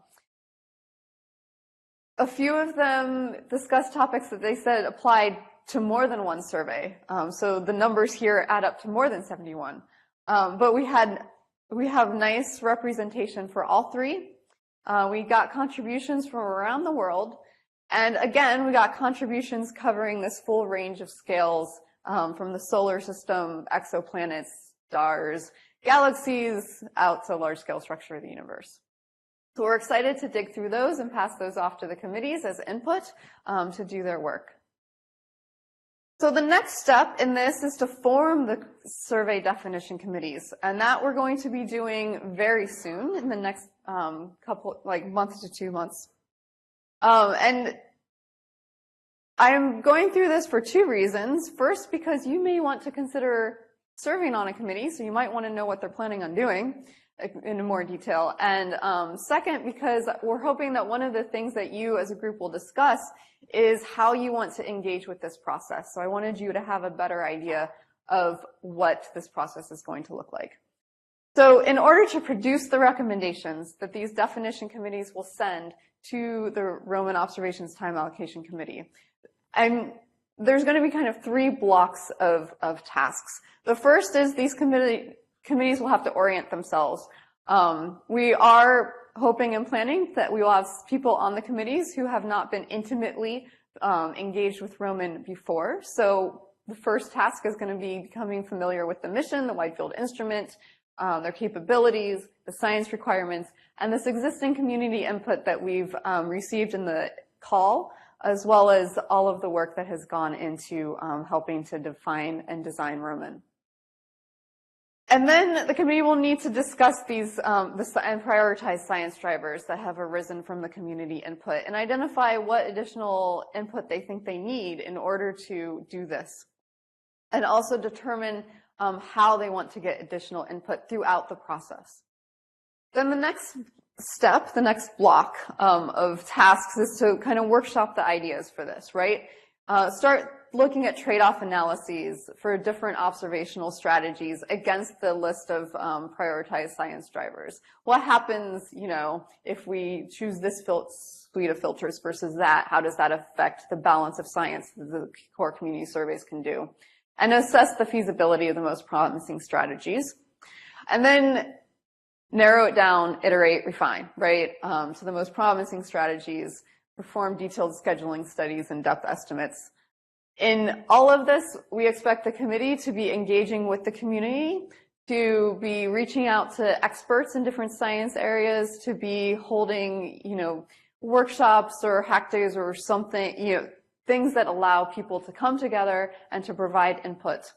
few of them discussed topics that they said applied to more than one survey. So the numbers here add up to more than 71. But we have nice representation for all 3. We got contributions from around the world. And again, we got contributions covering this full range of scales from the solar system, exoplanets, stars, galaxies, out to large-scale structure of the universe. So we're excited to dig through those and pass those off to the committees as input to do their work. So the next step in this is to form the survey definition committees, and that we're going to be doing very soon in the next couple, month to 2 months. And I'm going through this for 2 reasons. First, because you may want to consider serving on a committee, so you might want to know what they're planning on doing in more detail. And second, because we're hoping that one of the things that you as a group will discuss is how you want to engage with this process. So I wanted you to have a better idea of what this process is going to look like. So in order to produce the recommendations that these definition committees will send to the Roman Observations Time Allocation Committee, there's going to be kind of 3 blocks of tasks. The first is these committees will have to orient themselves. We are hoping and planning that we will have people on the committees who have not been intimately engaged with Roman before. So the first task is going to be becoming familiar with the mission, the wide field instrument, their capabilities, the science requirements, and this existing community input that we've received in the call, as well as all of the work that has gone into helping to define and design Roman. And then the committee will need to discuss these and prioritize science drivers that have arisen from the community input and identify what additional input they think they need in order to do this. And also determine how they want to get additional input throughout the process. Then the next step, the next block of tasks is to kind of workshop the ideas for this, right? Start looking at trade-off analyses for different observational strategies against the list of prioritized science drivers. What happens, if we choose this suite of filters versus that? How does that affect the balance of science that the core community surveys can do? And assess the feasibility of the most promising strategies. And then narrow it down, iterate, refine, right? So the most promising strategies, perform detailed scheduling studies and depth estimates. In all of this, we expect the committee to be engaging with the community, to be reaching out to experts in different science areas, to be holding, workshops or hack days or something, things that allow people to come together and to provide input.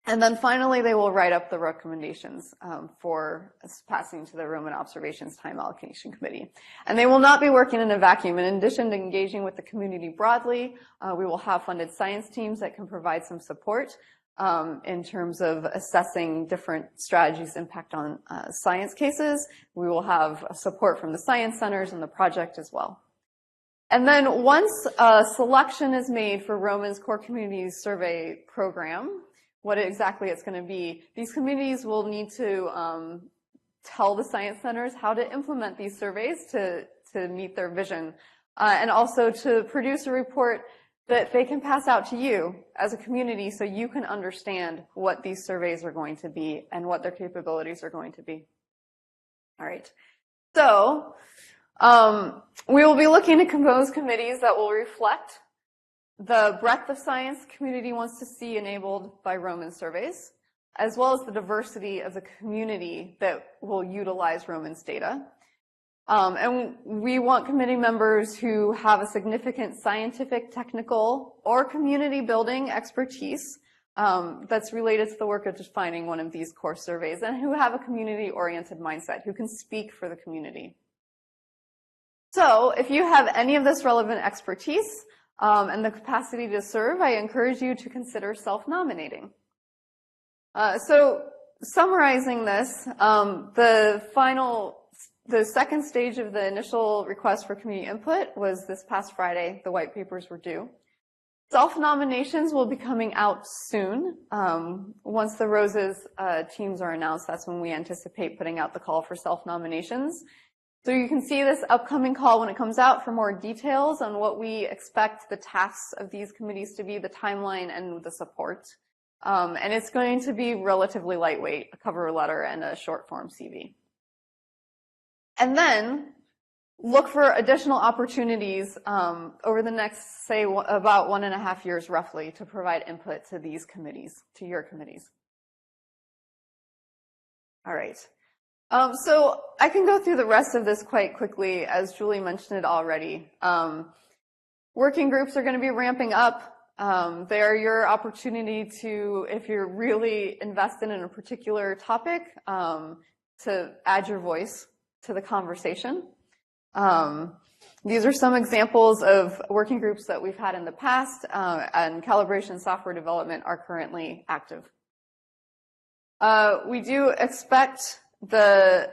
And then finally, they will write up the recommendations for passing to the Roman Observations Time Allocation Committee. And they will not be working in a vacuum. In addition to engaging with the community broadly, we will have funded science teams that can provide some support in terms of assessing different strategies' impact on science cases. We will have support from the science centers and the project as well. And then once a selection is made for Roman's Core Communities Survey program, what exactly it's going to be, these communities will need to tell the science centers how to implement these surveys to meet their vision, and also to produce a report that they can pass out to you as a community so you can understand what these surveys are going to be and what their capabilities are going to be. All right. So we will be looking to compose committees that will reflect the breadth of science community wants to see enabled by Roman surveys, as well as the diversity of the community that will utilize Roman's data. And we want committee members who have a significant scientific, technical, or community building expertise that's related to the work of defining one of these core surveys, and who have a community-oriented mindset, who can speak for the community. So if you have any of this relevant expertise, and the capacity to serve, I encourage you to consider self-nominating. So summarizing this, the second stage of the initial request for community input was this past Friday. The white papers were due. Self-nominations will be coming out soon. Once the Roses teams are announced, that's when we anticipate putting out the call for self-nominations. So you can see this upcoming call when it comes out for more details on what we expect the tasks of these committees to be, the timeline, and the support. And it's going to be relatively lightweight, a cover letter and a short form CV. And then look for additional opportunities over the next, say, about 1.5 years roughly to provide input to these committees, to your committees. All right. So I can go through the rest of this quite quickly, as Julie mentioned it already. Working groups are going to be ramping up. They are your opportunity to, if you're really invested in a particular topic, to add your voice to the conversation. These are some examples of working groups that we've had in the past, and calibration and software development are currently active. We do expect the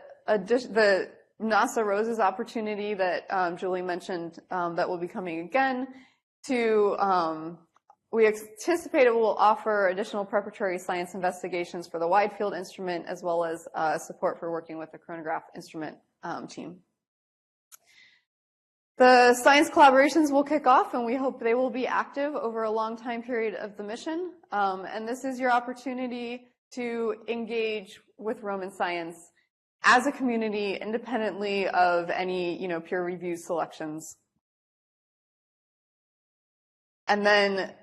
NASA Roses opportunity that Julie mentioned that will be coming again to, we anticipate it will offer additional preparatory science investigations for the wide field instrument, as well as support for working with the chronograph instrument team. The science collaborations will kick off, and we hope they will be active over a long time period of the mission. And this is your opportunity to engage with Roman science as a community independently of any, peer-reviewed selections. And then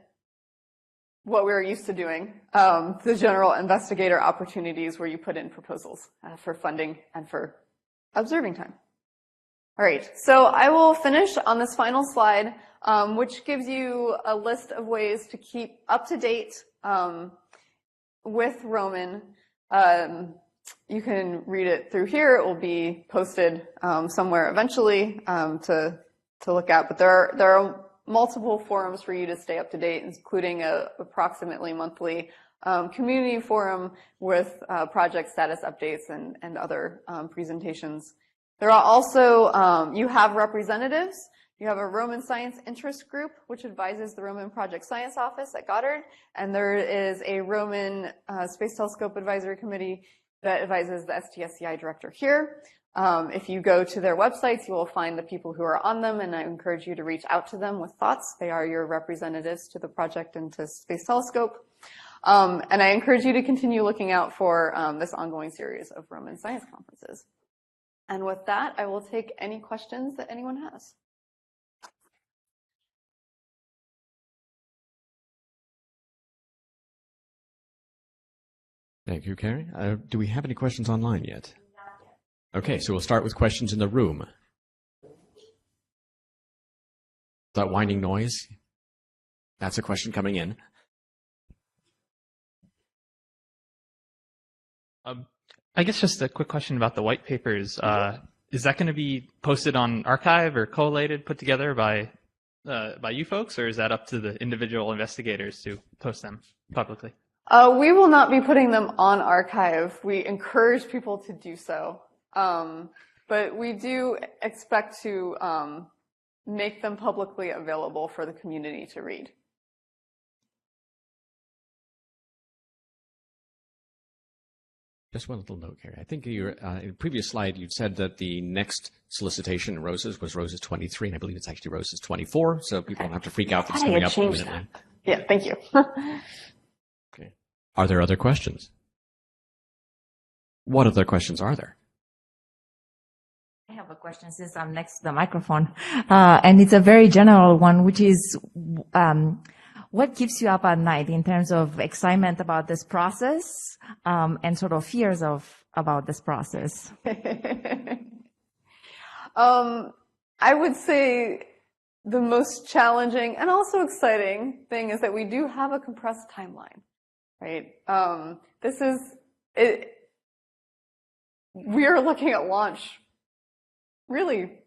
what we're used to doing, the general investigator opportunities where you put in proposals for funding and for observing time. All right, so I will finish on this final slide, which gives you a list of ways to keep up to date with Roman. You can read it through here. It will be posted somewhere eventually to look at, but there are multiple forums for you to stay up to date, including a approximately monthly community forum with project status updates and other presentations. There are also, you have representatives. You have a Roman Science Interest Group, which advises the Roman Project Science Office at Goddard, and there is a Roman Space Telescope Advisory Committee that advises the STSCI director here. If you go to their websites, you will find the people who are on them, and I encourage you to reach out to them with thoughts. They are your representatives to the project and to Space Telescope. And I encourage you to continue looking out for this ongoing series of Roman science conferences. And with that, I will take any questions that anyone has. Thank you, Carrie. Do we have any questions online yet? Okay, so we'll start with questions in the room. That whining noise? That's a question coming in. I guess just a quick question about the white papers. Is that going to be posted on archive or collated, put together by you folks, or is that up to the individual investigators to post them publicly? We will not be putting them on archive. We encourage people to do so. But we do expect to make them publicly available for the community to read. Just one little note here. I think in the previous slide, you said that the next solicitation in Roses was Roses 23, and I believe it's actually Roses 24, so people don't have to freak out that it's coming up imminently. Yeah, thank you. Okay. Are there other questions? What other questions are there? I have a question since I'm next to the microphone, and it's a very general one, which is what keeps you up at night in terms of excitement about this process and sort of fears about this process? I would say the most challenging and also exciting thing is that we do have a compressed timeline, right? This is it. We are looking at launch really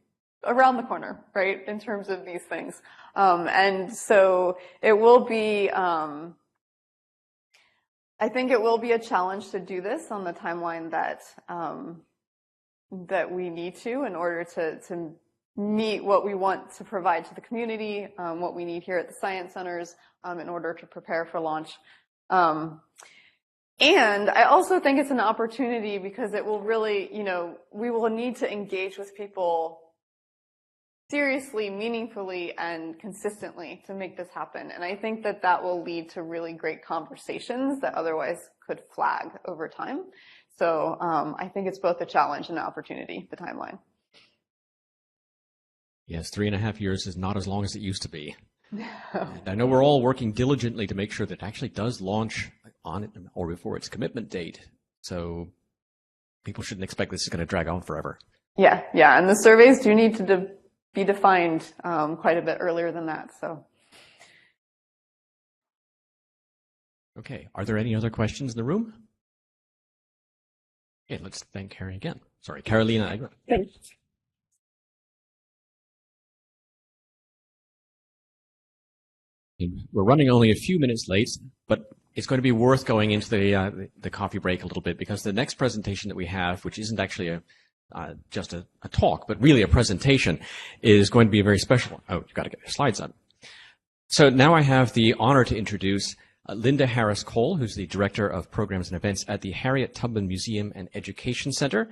around the corner, right, in terms of these things. And so it will be, I think it will be a challenge to do this on the timeline that, that we need to in order to meet what we want to provide to the community, what we need here at the science centers, in order to prepare for launch. And I also think it's an opportunity because it will really, we will need to engage with people seriously, meaningfully, and consistently to make this happen. And I think that that will lead to really great conversations that otherwise could flag over time. So I think it's both a challenge and an opportunity, the timeline. Yes, 3.5 years is not as long as it used to be. And I know we're all working diligently to make sure that it actually does launch on it or before its commitment date. So people shouldn't expect this is going to drag on forever. Yeah, and the surveys do need to be defined quite a bit earlier than that. So. Okay, are there any other questions in the room? Okay, let's thank Carrie again. Sorry, Carolina. Thanks. We're running only a few minutes late, but it's going to be worth going into the coffee break a little bit because the next presentation that we have, which isn't actually just a talk, but really a presentation, is going to be a very special one. Oh, you've got to get your slides up. So now I have the honor to introduce Linda Harris Cole, who's the Director of Programs and Events at the Harriet Tubman Museum and Education Center.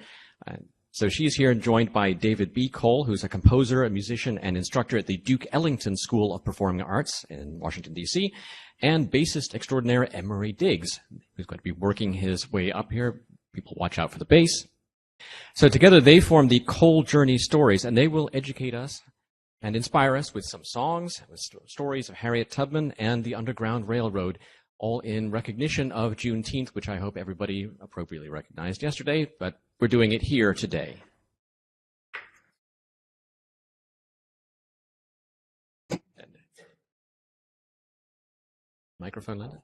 So she's here joined by David B. Cole, who's a composer, a musician, and instructor at the Duke Ellington School of Performing Arts in Washington, D.C., and bassist extraordinaire Emery Diggs, who's going to be working his way up here. People watch out for the bass. So together they form the Cole Journey Stories, and they will educate us and inspire us with some songs, with stories of Harriet Tubman and the Underground Railroad, all in recognition of Juneteenth, which I hope everybody appropriately recognized yesterday, but we're doing it here today. Microphone, Linda.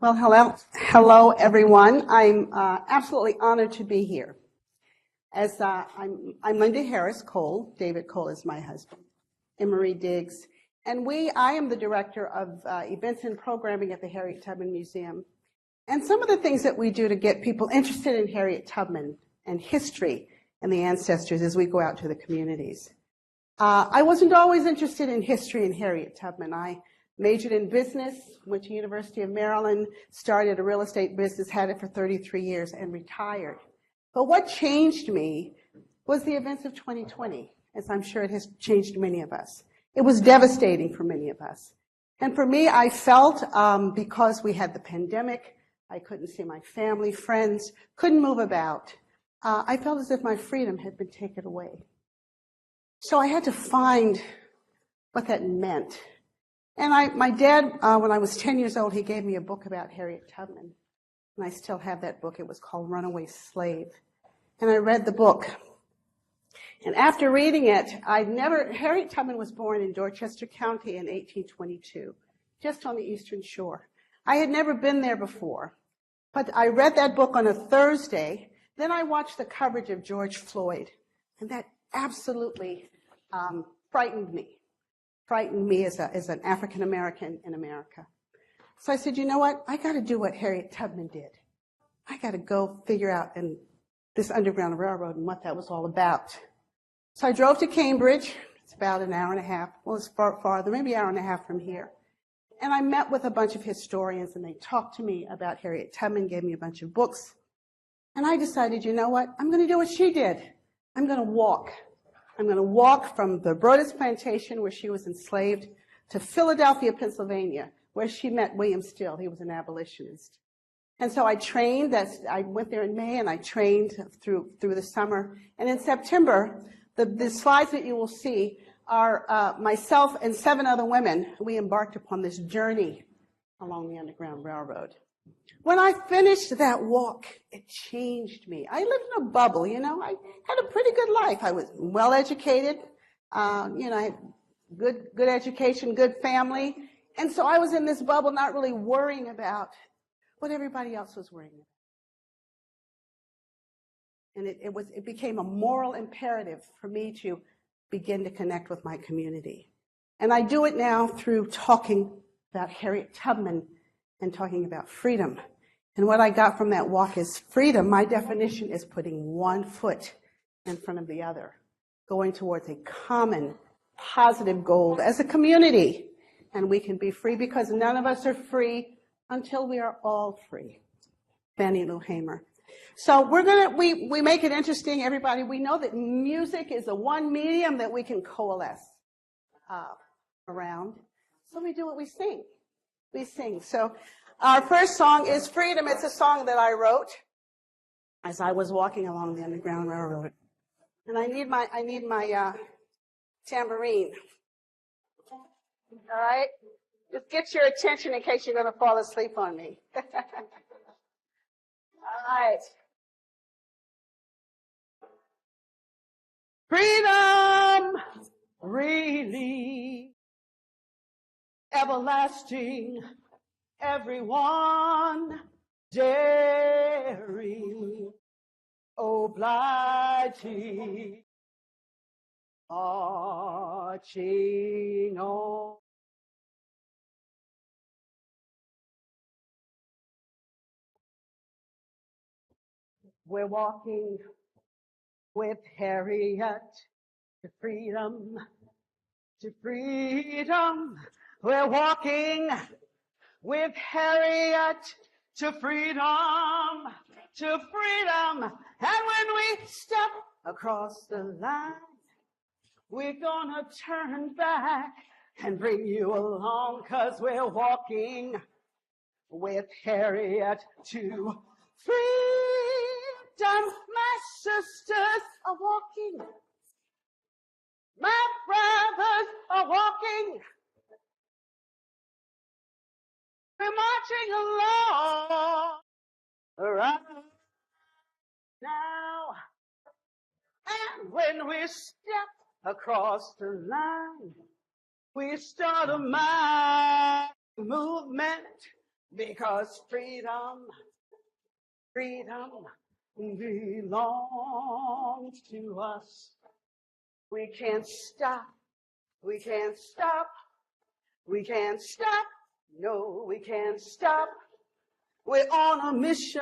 Well, hello, everyone. I'm absolutely honored to be here. As I'm Linda Harris Cole. David Cole is my husband. Emery Diggs, and I am the director of events and programming at the Harriet Tubman Museum. And some of the things that we do to get people interested in Harriet Tubman and history and the ancestors as we go out to the communities. I wasn't always interested in history and Harriet Tubman. I majored in business, went to University of Maryland, started a real estate business, had it for 33 years, and retired. But what changed me was the events of 2020, as I'm sure it has changed many of us. It was devastating for many of us. And for me, I felt because we had the pandemic, I couldn't see my family, friends, couldn't move about. I felt as if my freedom had been taken away. So I had to find what that meant. And my dad, when I was 10 years old, he gave me a book about Harriet Tubman. And I still have that book. It was called Runaway Slave. And I read the book. And after reading it, Harriet Tubman was born in Dorchester County in 1822, just on the Eastern Shore. I had never been there before, but I read that book on a Thursday. Then I watched the coverage of George Floyd, and that absolutely frightened me as an African American in America. So I said, you know what? I got to do what Harriet Tubman did. I got to go figure out this Underground Railroad and what that was all about. So I drove to Cambridge. It's about an hour and a half. Well, it's farther, maybe an hour and a half from here. And I met with a bunch of historians, and they talked to me about Harriet Tubman, gave me a bunch of books. And I decided, you know what? I'm going to do what she did. I'm going to walk. I'm going to walk from the Broadus Plantation, where she was enslaved, to Philadelphia, Pennsylvania, where she met William Still. He was an abolitionist. And so I trained. I went there in May, and I trained through the summer. And in September, the slides that you will see are myself and 7 other women. We embarked upon this journey along the Underground Railroad. When I finished that walk, it changed me. I lived in a bubble, you know. I had a pretty good life. I was well educated, I had good education, good family. And so I was in this bubble, not really worrying about what everybody else was worrying about. And it became a moral imperative for me to begin to connect with my community. And I do it now through talking about Harriet Tubman and talking about freedom. And what I got from that walk is freedom. My definition is putting one foot in front of the other, going towards a common positive goal as a community. And we can be free because none of us are free until we are all free. Fannie Lou Hamer. So we make it interesting, everybody. We know that music is the one medium that we can coalesce around. So we do what we sing. We sing. So our first song is Freedom. It's a song that I wrote as I was walking along the Underground Railroad. And I need my tambourine. All right? Just get your attention in case you're going to fall asleep on me. All right. Freedom, really, everlasting, everyone, daring, obliging, marching on. We're walking with Harriet to freedom, to freedom. We're walking with Harriet to freedom, to freedom. And when we step across the line, we're gonna turn back and bring you along, 'cause we're walking with Harriet to freedom. My sisters are walking. My brothers are walking. We're marching along right now. And when we step across the line, we start a mass movement, because freedom belongs to us. We can't stop. We can't stop. We can't stop. No, we can't stop. We're on a mission.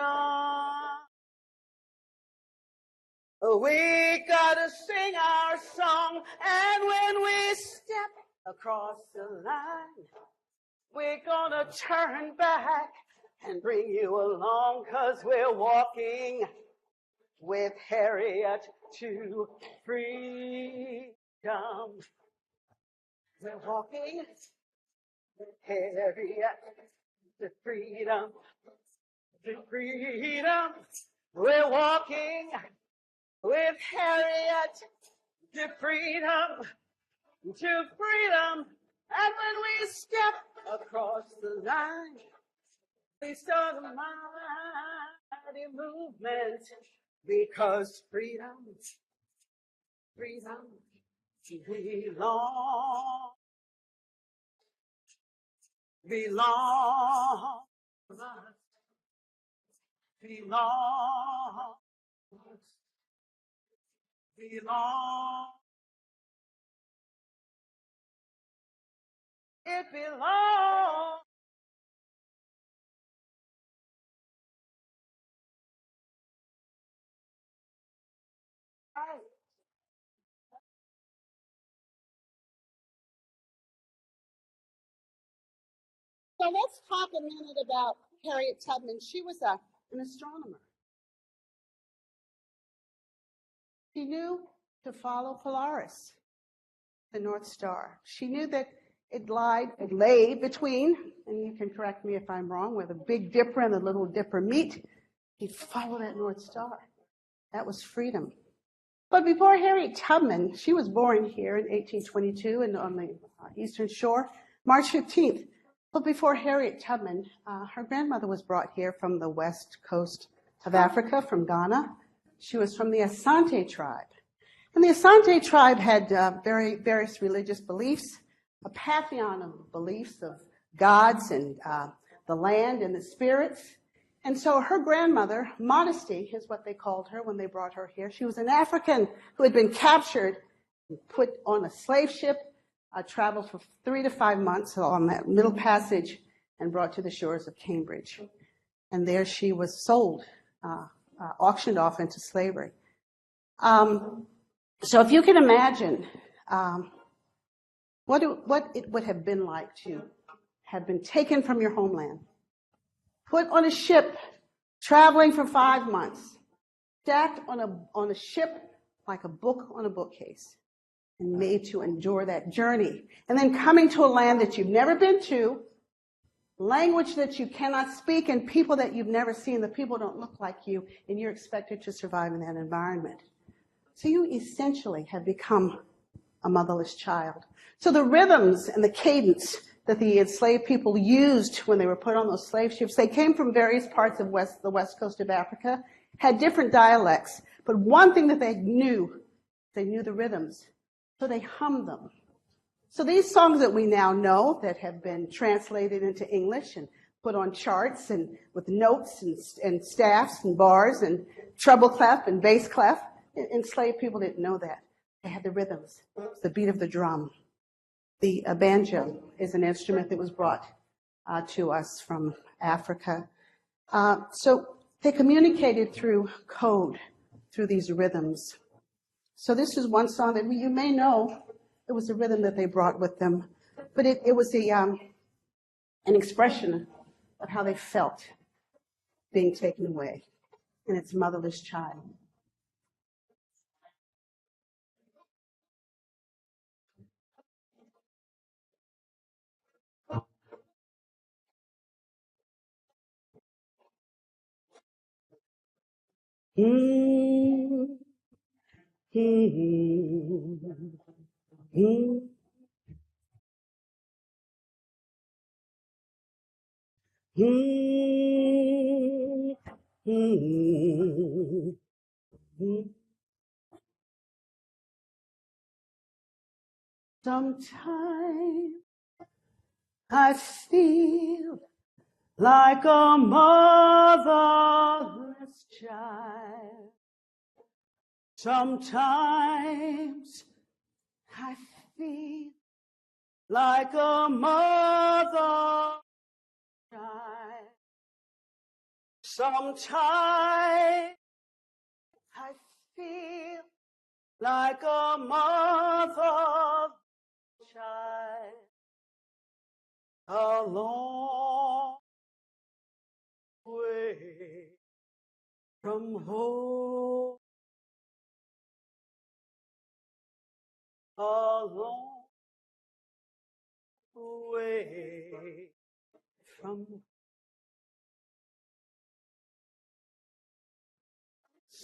We gotta sing our song. And when we step across the line, we're gonna turn back and bring you along, 'cause we're walking with Harriet to freedom. We're walking with Harriet to freedom, to freedom. We're walking with Harriet to freedom, to freedom. And when we step across the line, we start a mighty movement because freedom, freedom belong, belong, belong, belong. It belongs. So let's talk a minute about Harriet Tubman. She was an astronomer. She knew to follow Polaris, the North Star. She knew that it lay between, and you can correct me if I'm wrong, where the Big Dipper and the Little Dipper meet. He'd follow that North Star. That was freedom. But before Harriet Tubman, she was born here in 1822 and on the Eastern Shore, March 15th. But before Harriet Tubman, her grandmother was brought here from the west coast of Africa, from Ghana. She was from the Asante tribe. And the Asante tribe had various religious beliefs, a pantheon of beliefs of gods and the land and the spirits. And so her grandmother, Modesty is what they called her when they brought her here. She was an African who had been captured and put on a slave ship, traveled for 3 to 5 months on that Middle Passage and brought to the shores of Cambridge. And there she was sold, auctioned off into slavery. So if you can imagine what it would have been like to have been taken from your homeland, put on a ship, traveling for 5 months, stacked on a ship like a book on a bookcase, and made to endure that journey. And then coming to a land that you've never been to, language that you cannot speak, and people that you've never seen. The people don't look like you, and you're expected to survive in that environment. So you essentially have become a motherless child. So the rhythms and the cadence that the enslaved people used when they were put on those slave ships, they came from various parts of the west coast of Africa, had different dialects. But one thing that they knew the rhythms. So they hummed them. So these songs that we now know that have been translated into English and put on charts and with notes and staffs and bars and treble clef and bass clef, enslaved people didn't know that. They had the rhythms, the beat of the drum. The banjo is an instrument that was brought to us from Africa. So they communicated through code, through these rhythms. So this is one song that you may know. It was a rhythm that they brought with them, but it was an expression of how they felt being taken away and its motherless child. Sometimes I feel like a motherless child. Sometimes I feel like a motherless child. Sometimes I feel like a motherless child. A long way from home. A long way from home.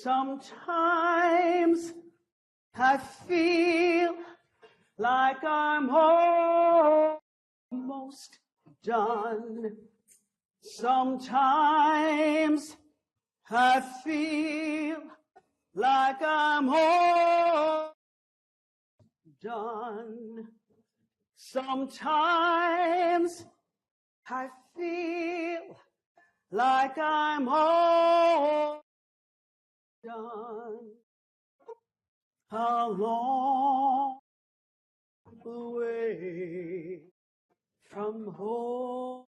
Sometimes I feel like I'm almost done. Sometimes I feel like I'm almost done. Sometimes I feel like I'm all done. A long way from home.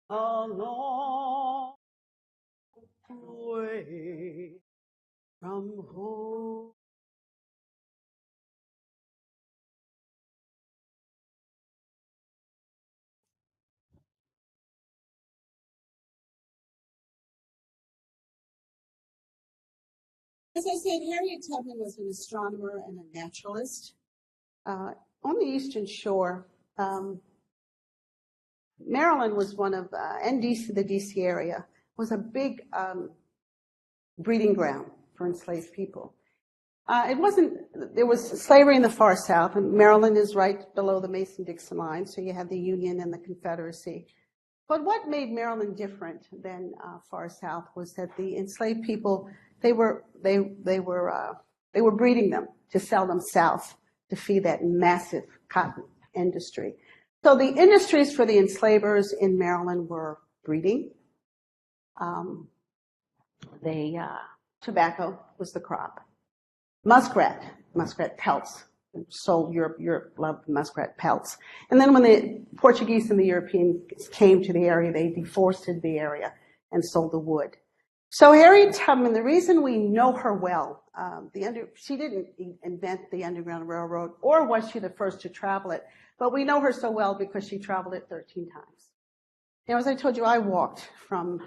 A long way from home. As I said, Harriet Tubman was an astronomer and a naturalist. On the Eastern Shore, Maryland was one of, and DC, the DC area, was a big breeding ground for enslaved people. There was slavery in the far South, and Maryland is right below the Mason-Dixon line, so you had the Union and the Confederacy. But what made Maryland different than far South was that the enslaved people, they were breeding them to sell them south to feed that massive cotton industry. So the industries for the enslavers in Maryland were breeding. Tobacco was the crop. Muskrat pelts. Sold Europe loved muskrat pelts. And then when the Portuguese and the Europeans came to the area, they deforested the area and sold the wood. So Harriet Tubman, the reason we know her well, she didn't invent the Underground Railroad, or was she the first to travel it, but we know her so well because she traveled it 13 times. Now, as I told you, I walked from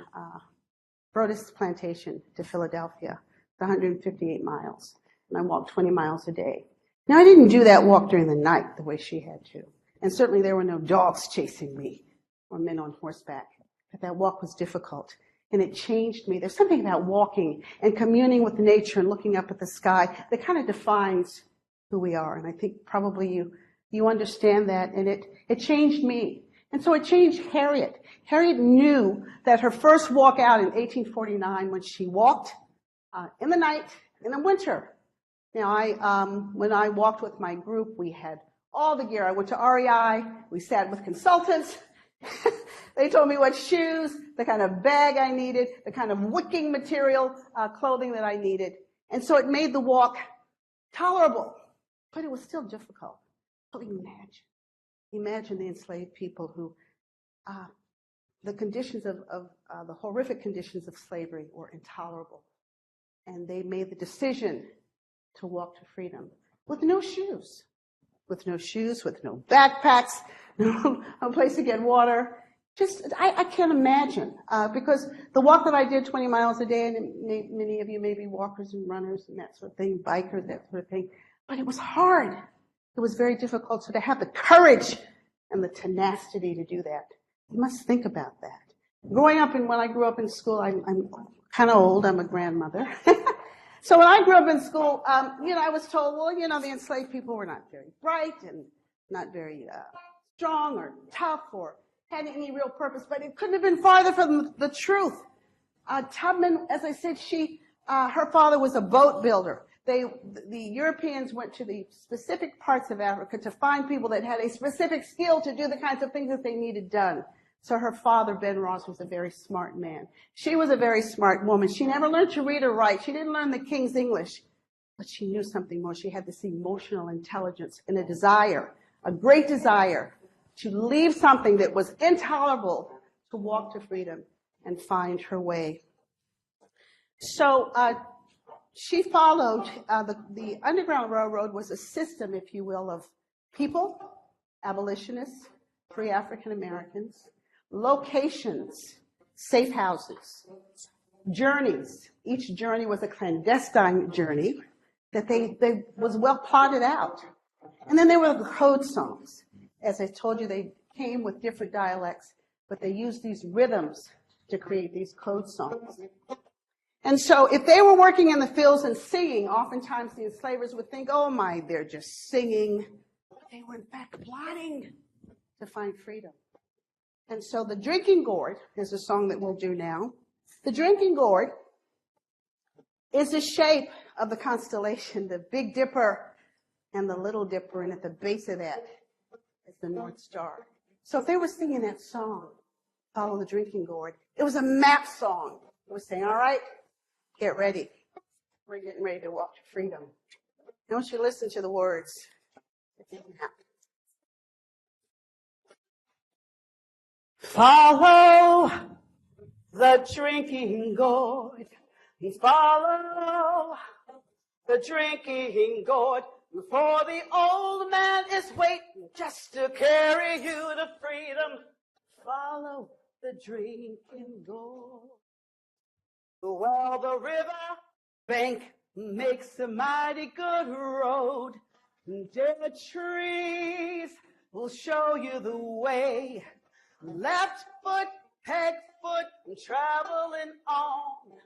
Brodus Plantation to Philadelphia, 158 miles, and I walked 20 miles a day. Now, I didn't do that walk during the night the way she had to, and certainly there were no dogs chasing me or men on horseback, but that walk was difficult. And it changed me. There's something about walking and communing with nature and looking up at the sky that kind of defines who we are. And I think probably you understand that. And it changed me. And so it changed Harriet. Harriet knew that her first walk out in 1849, when she walked in the night, in the winter. Now, when I walked with my group, we had all the gear. I went to REI. We sat with consultants. They told me what shoes, the kind of bag I needed, the kind of wicking material, clothing that I needed. And so it made the walk tolerable, but it was still difficult. So imagine the enslaved people who, the conditions the horrific conditions of slavery were intolerable. And they made the decision to walk to freedom with no shoes, with no backpacks, no place to get water. I can't imagine, because the walk that I did 20 miles a day, and many of you may be walkers and runners and that sort of thing, bikers, that sort of thing, but it was hard. It was very difficult. So to have the courage and the tenacity to do that, you must think about that. When I grew up in school, I'm kind of old, I'm a grandmother. So when I grew up in school, I was told, the enslaved people were not very bright and not very strong or tough or had any real purpose, but it couldn't have been farther from the truth. Tubman, as I said, her father was a boat builder. The Europeans went to the specific parts of Africa to find people that had a specific skill to do the kinds of things that they needed done. So her father, Ben Ross, was a very smart man. She was a very smart woman. She never learned to read or write. She didn't learn the King's English, but she knew something more. She had this emotional intelligence and a great desire to leave something that was intolerable to walk to freedom and find her way. So she followed, the Underground Railroad was a system, if you will, of people, abolitionists, free African Americans, locations, safe houses, journeys. Each journey was a clandestine journey that they was well plotted out. And then there were the code songs. As I told you, they came with different dialects, but they used these rhythms to create these code songs. And so if they were working in the fields and singing, oftentimes the enslavers would think, oh my, they're just singing. But they were in fact plotting to find freedom. And so the drinking gourd is a song that we'll do now. The drinking gourd is the shape of the constellation, the Big Dipper and the Little Dipper, and at the base of that is the North Star. So if they were singing that song, Follow the Drinking Gourd, it was a map song. It was saying, all right, get ready. We're getting ready to walk to freedom. I want you to listen to the words. Follow the drinking gourd. Follow the drinking gourd. For the old man is waiting just to carry you to freedom. Follow the drinking gourd. Well, the river bank makes a mighty good road. Dead trees will show you the way. Left foot, head foot, traveling on.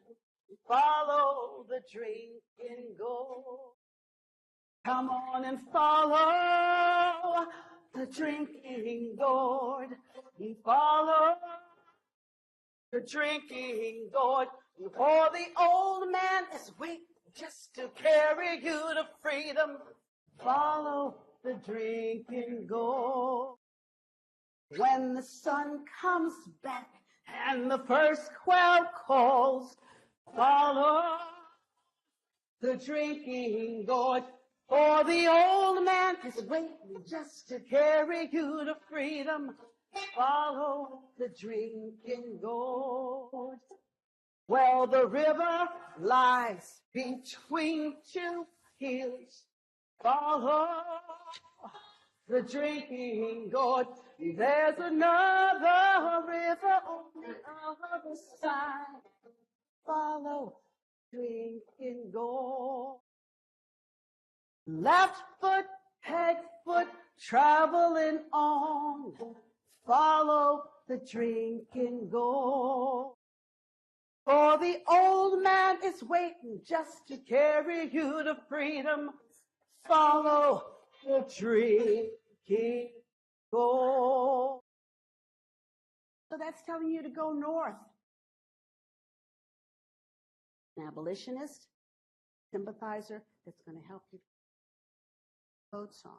Follow the drinking gourd. Come on and follow the drinking gourd. Follow the drinking gourd. For the old man is waiting just to carry you to freedom. Follow the drinking gourd. When the sun comes back and the first quail calls, follow the drinking gourd. For the old man is waiting just to carry you to freedom. Follow the drinking gourd. Well, the river lies between two hills. Follow the drinking gourd. There's another river on the other side. Follow the drinking gourd. Left foot, head foot, traveling on. Follow the drinking gourd. For the old man is waiting just to carry you to freedom. Follow the drinking gourd. So that's telling you to go north. An abolitionist, sympathizer that's going to help you. Code songs.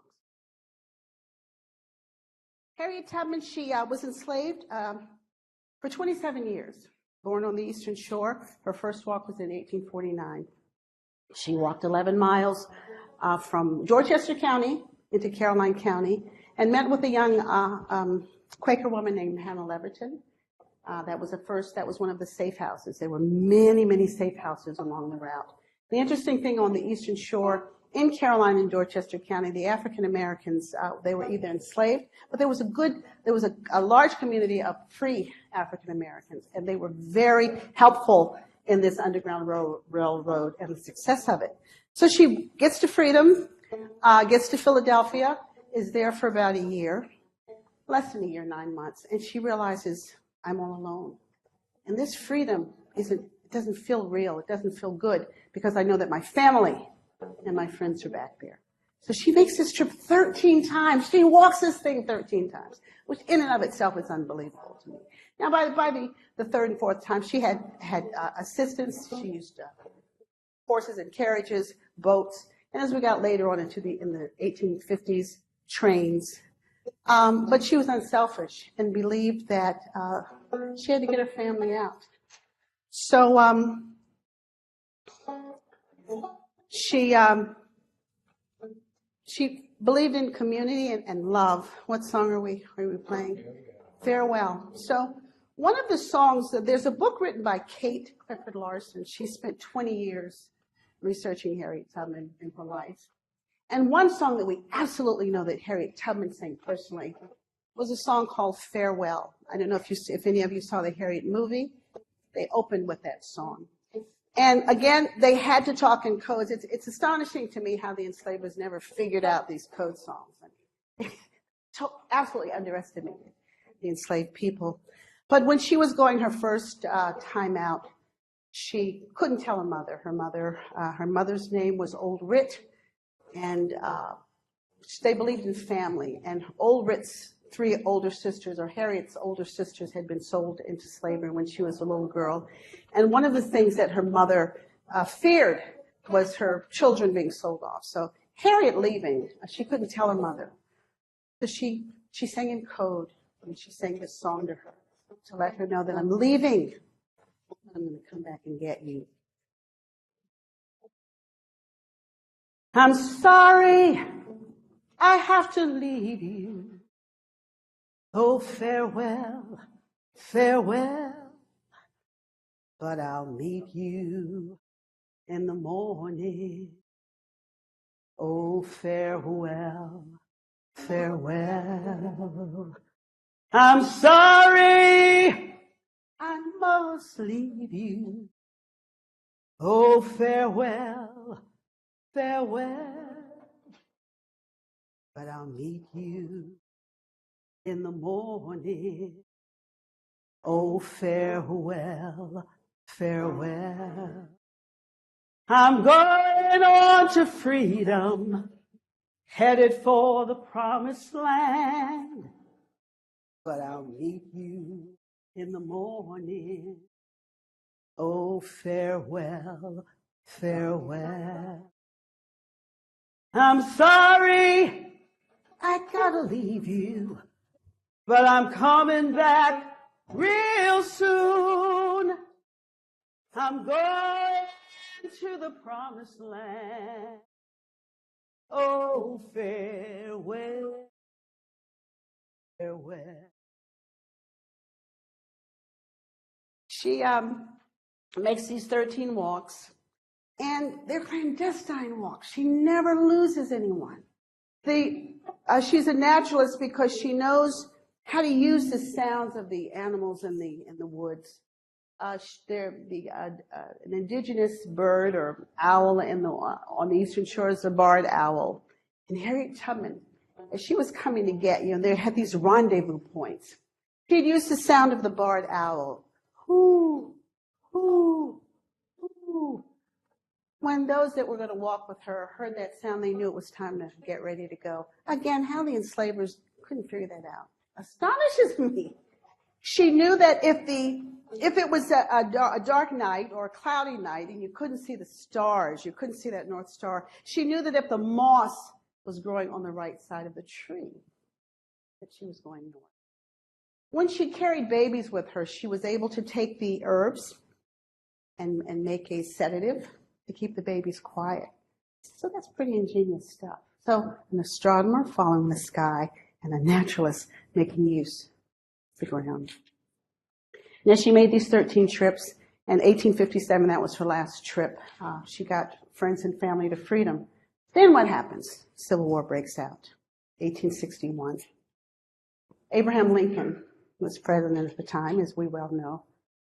Harriet Tubman, she was enslaved for 27 years. Born on the Eastern Shore, her first walk was in 1849. She walked 11 miles from Dorchester County into Caroline County and met with a young Quaker woman named Hannah Levenson. That was one of the safe houses. There were many, many safe houses along the route. The interesting thing on the Eastern Shore, in Caroline and Dorchester County, the African Americans, they were either enslaved, but there was a large community of free African Americans, and they were very helpful in this Underground Railroad and the success of it. So she gets to freedom, gets to Philadelphia, is there for about a year, less than a year, 9 months, and she realizes, I'm all alone. And this freedom doesn't feel real, it doesn't feel good, because I know that my family and my friends are back there. So she makes this trip 13 times. She walks this thing 13 times, which in and of itself is unbelievable to me. Now, by the third and fourth time, she had assistance. She used horses and carriages, boats, and as we got later on in the 1850s, trains. But she was unselfish and believed that she had to get her family out. So she believed in community and love. What song are we playing? Farewell. So one of the songs, there's a book written by Kate Clifford Larson. She spent 20 years researching Harriet Tubman in her life. And one song that we absolutely know that Harriet Tubman sang personally was a song called Farewell. I don't know if any of you saw the Harriet movie. They opened with that song. And again, they had to talk in codes. It's astonishing to me how the enslavers never figured out these code songs. Absolutely underestimated the enslaved people. But when she was going her first time out, She couldn't tell her mother. Her mother's name was Old Rit, and they believed in family. And Old Rit's three older sisters, or Harriet's older sisters, had been sold into slavery when she was a little girl. And one of the things that her mother feared was her children being sold off. So Harriet leaving, she couldn't tell her mother. So she sang in code, and she sang this song to her to let her know that I'm leaving. I'm going to come back and get you. I'm sorry I have to leave you. Oh, farewell, farewell. But I'll meet you in the morning. Oh, farewell, farewell. I'm sorry I must leave you. Oh, farewell, farewell. But I'll meet you in the morning. Oh, farewell, farewell. I'm going on to freedom, headed for the promised land. But I'll meet you in the morning. Oh, farewell, farewell. I'm sorry I gotta leave you, but I'm coming back real soon. I'm going to the promised land. Oh, farewell, farewell. She makes these 13 walks, and they're clandestine walks. She never loses anyone. She's a naturalist because she knows how to use the sounds of the animals in the woods. An indigenous bird or owl on the eastern shores, the barred owl. And Harriet Tubman, as she was coming to get you, they had these rendezvous points. She'd use the sound of the barred owl. Hoo, hoo, hoo. When those that were going to walk with her heard that sound, they knew it was time to get ready to go. Again, how the enslavers couldn't figure that out astonishes me. She knew that if it was a dark night or a cloudy night and you couldn't see the stars, you couldn't see that North Star, she knew that if the moss was growing on the right side of the tree, that she was going north. When she carried babies with her, she was able to take the herbs and make a sedative to keep the babies quiet. So that's pretty ingenious stuff. So an astronomer following the sky and a naturalist making use of the ground. Now she made these 13 trips. In 1857, that was her last trip. She got friends and family to freedom. Then what happens? Civil War breaks out. 1861. Abraham Lincoln was president at the time, as we well know.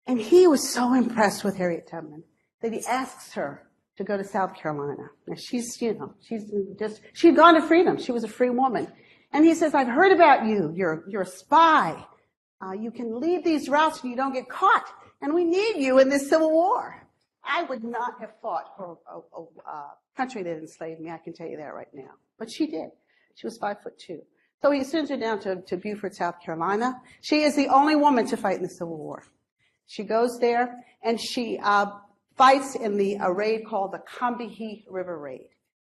And he was so impressed with Harriet Tubman that he asks her to go to South Carolina. Now she'd gone to freedom. She was a free woman. And he says, I've heard about you. You're a spy. You can lead these routes and you don't get caught. And we need you in this Civil War. I would not have fought for a country that enslaved me. I can tell you that right now. But she did. She was 5'2". So he sends her down to Beaufort, South Carolina. She is the only woman to fight in the Civil War. She goes there and she fights in the raid called the Combahee River Raid.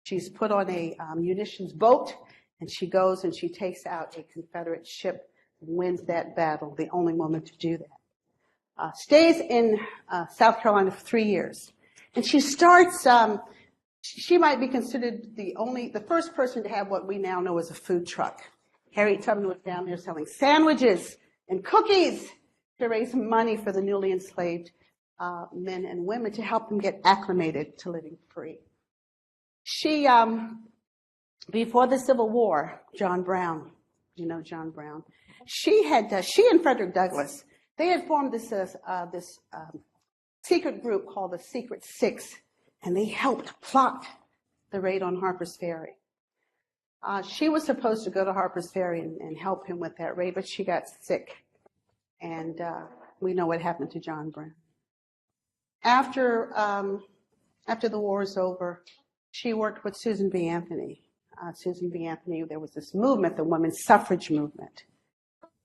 She's put on a munitions boat and she goes and she takes out a Confederate ship and wins that battle, the only woman to do that. Stays in South Carolina for 3 years. And she starts, she might be considered the first person to have what we now know as a food truck. Harriet Tubman was down there selling sandwiches and cookies to raise money for the newly enslaved men and women to help them get acclimated to living free. She, before the Civil War, John Brown, you know John Brown, she and Frederick Douglass, they had formed this secret group called the Secret Six, and they helped plot the raid on Harper's Ferry. She was supposed to go to Harper's Ferry and help him with that raid, but she got sick. And we know what happened to John Brown. After, after the war was over, she worked with Susan B. Anthony. Susan B. Anthony, there was this movement, the women's suffrage movement.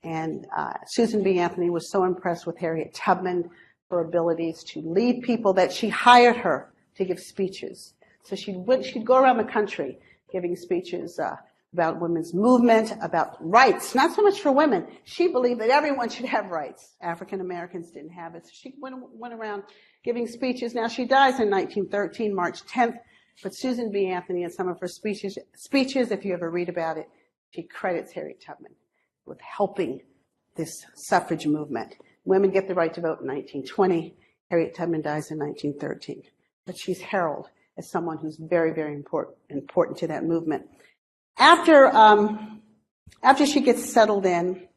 And Susan B. Anthony was so impressed with Harriet Tubman, her abilities to lead people, that she hired her to give speeches. So she'd go around the country giving speeches about women's movement, about rights, not so much for women. She believed that everyone should have rights. African Americans didn't have it. So she went around giving speeches. Now she dies in 1913, March 10th, but Susan B. Anthony, in some of her speeches, if you ever read about it, she credits Harriet Tubman with helping this suffrage movement. Women get the right to vote in 1920. Harriet Tubman dies in 1913. But she's heralded as someone who's very, very important to that movement. After she gets settled in,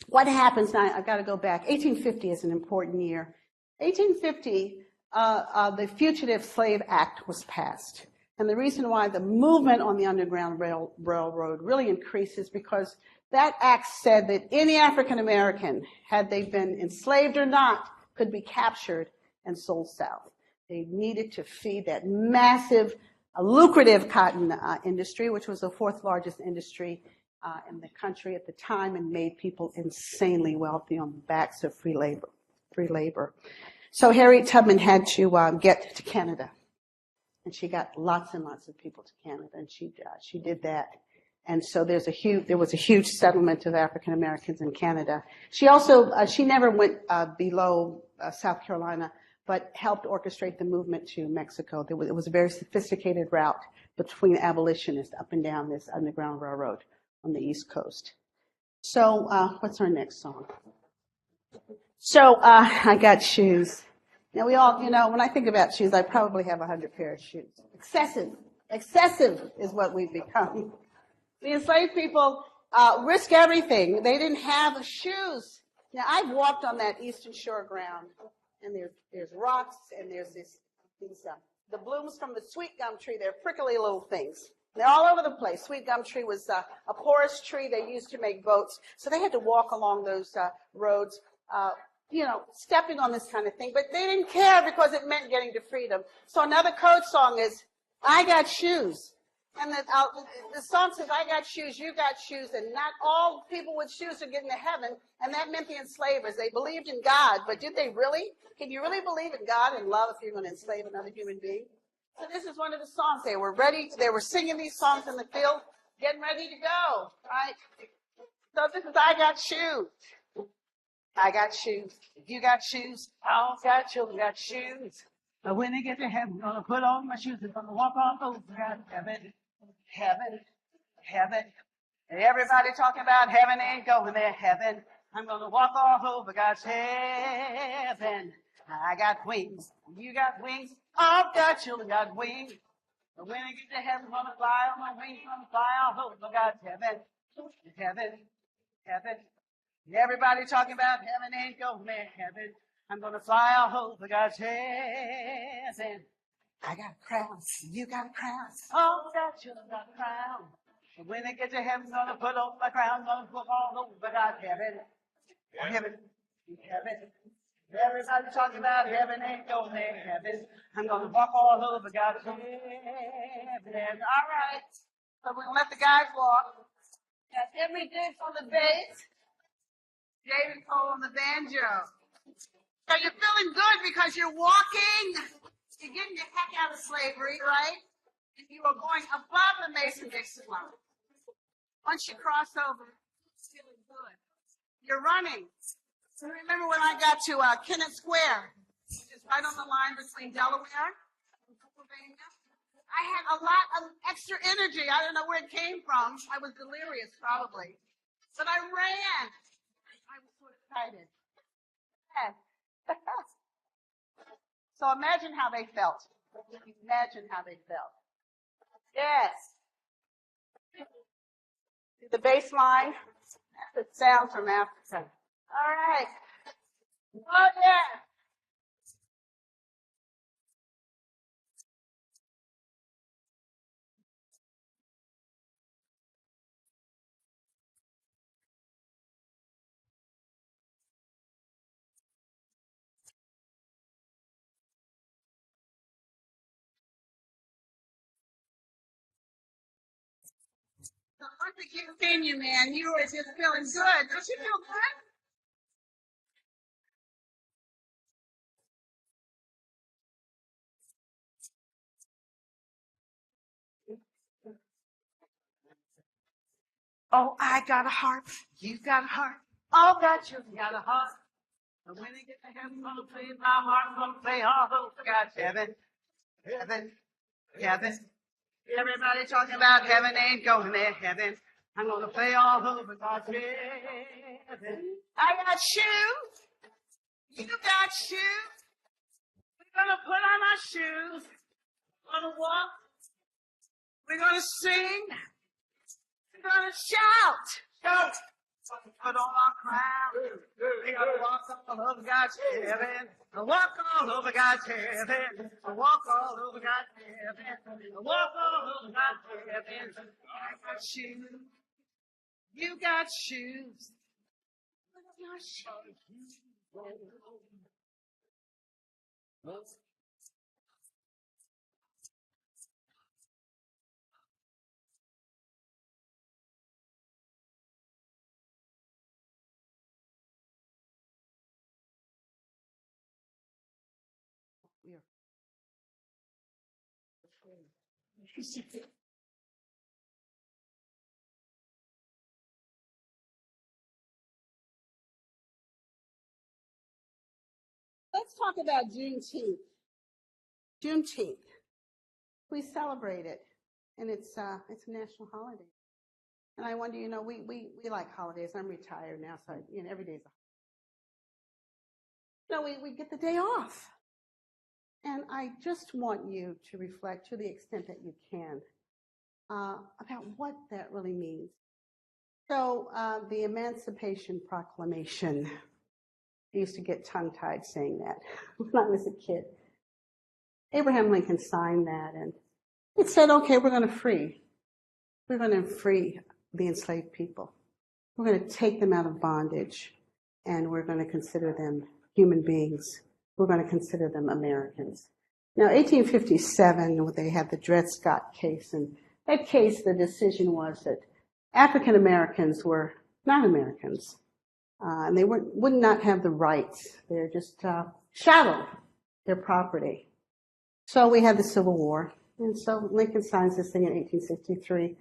what happens now? I've got to go back. 1850 is an important year. 1850, the Fugitive Slave Act was passed. And the reason why the movement on the Underground Railroad really increased is because that act said that any African American, had they been enslaved or not, could be captured and sold south. They needed to feed that massive, lucrative cotton industry, which was the fourth largest industry in the country at the time, and made people insanely wealthy on the backs of free labor. So Harriet Tubman had to get to Canada, and she got lots and lots of people to Canada, and she did that. And so there was a huge settlement of African Americans in Canada. She also she never went below South Carolina, but helped orchestrate the movement to Mexico. It was a very sophisticated route between abolitionists up and down this Underground Railroad on the East Coast. So what's our next song? So I got shoes. Now we all, when I think about shoes, I probably have 100 pairs of shoes. Excessive is what we've become. The enslaved people risk everything. They didn't have shoes. Now I've walked on that Eastern Shore ground, and there's rocks, and there's the blooms from the sweet gum tree. They're prickly little things. They're all over the place. Sweet gum tree was a porous tree they used to make boats, so they had to walk along those roads, stepping on this kind of thing. But they didn't care because it meant getting to freedom. So another code song is, I got shoes. And the song says, I got shoes, you got shoes, and not all people with shoes are getting to heaven. And that meant the enslavers. They believed in God, but did they really? Can you really believe in God and love if you're going to enslave another human being? So this is one of the songs. They were ready. They were singing these songs in the field, getting ready to go, right? So this is I got shoes. I got shoes. You got shoes. All got children got shoes. But when they get to heaven, I'm going to put on my shoes and I'm going to walk on over God, heaven. And everybody talking about heaven ain't going there, heaven. I'm going to walk all over God's heaven. I got wings. You got wings. All God's children got wings. But when I get to heaven, I'm going to fly on my wings. I'm going to fly all over God's heaven. Everybody talking about heaven ain't going there, heaven. I'm going to fly all over God's heaven. I got crowns. You got crowns. All God's children got crowns. And when they get to heaven, I'm going to put on my crown. I'm going to put all over God's heaven. Everybody talking about heaven ain't going there, heaven. I'm going to walk all over God's heaven. All right. So we're going to let the guys walk. Got every dish on the bass. David Cole on the banjo. So you're feeling good because you're walking. You're getting the heck out of slavery, right? And you are going above the Mason-Dixon line. Once you cross over, it's feeling good. You're running. So remember when I got to Kennett Square, which is right on the line between Delaware and Pennsylvania? I had a lot of extra energy. I don't know where it came from. I was delirious, probably. But I ran. I was so excited. So imagine how they felt. Imagine how they felt. Yes. The bass line, that's the sound from Africa. All right. Oh, yeah. The perfect continue, man. You were just feeling good. Don't you feel good? Oh, I got a heart. You got a heart. All got you got a heart. And when they get to heaven, I'm gonna play my heart. I'm gonna play all over God's heaven. Heaven. Heaven. Everybody talking about heaven ain't going there. Heaven. I'm gonna play all over God's heaven. I got shoes. You got shoes. We're gonna put on our shoes. We're gonna walk. We're gonna sing. We're gonna shout. Shout. Put on our crown. We're gonna walk all over God's heaven. Walk all over God's heaven. Walk all over God's heaven. Walk all over God's heaven. I got shoes. You got shoes. Your shoes. Let's talk about Juneteenth. Juneteenth. We celebrate it, and it's a national holiday. And I wonder, we like holidays. I'm retired now, so every day's a holiday. We get the day off. And I just want you to reflect to the extent that you can about what that really means. So the Emancipation Proclamation, I used to get tongue-tied saying that when I was a kid. Abraham Lincoln signed that, and it said, okay, we're going to free the enslaved people. We're going to take them out of bondage, and we're going to consider them human beings. We're going to consider them Americans. Now, 1857, they had the Dred Scott case, and that case, the decision was that African Americans were not Americans, and they would not have the rights. They're just chattel, their property. So we had the Civil War, and so Lincoln signs this thing in 1863.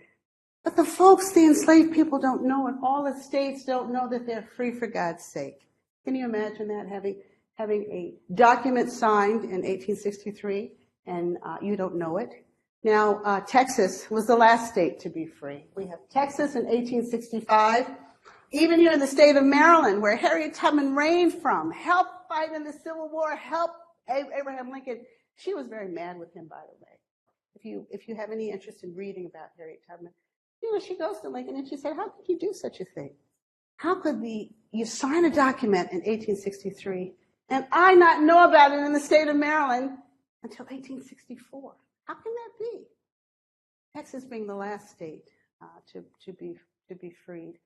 But the folks, the enslaved people, don't know it. All the states don't know that they're free for God's sake. Can you imagine that, having a document signed in 1863, and you don't know it? Now, Texas was the last state to be free. We have Texas in 1865. Even here in the state of Maryland, where Harriet Tubman reigned from, helped fight in the Civil War, helped Abraham Lincoln. She was very mad with him, by the way. If you have any interest in reading about Harriet Tubman, she goes to Lincoln and she said, how could you do such a thing? How could you sign a document in 1863 and I not know about it in the state of Maryland until 1864? How can that be? Texas being the last state to be freed.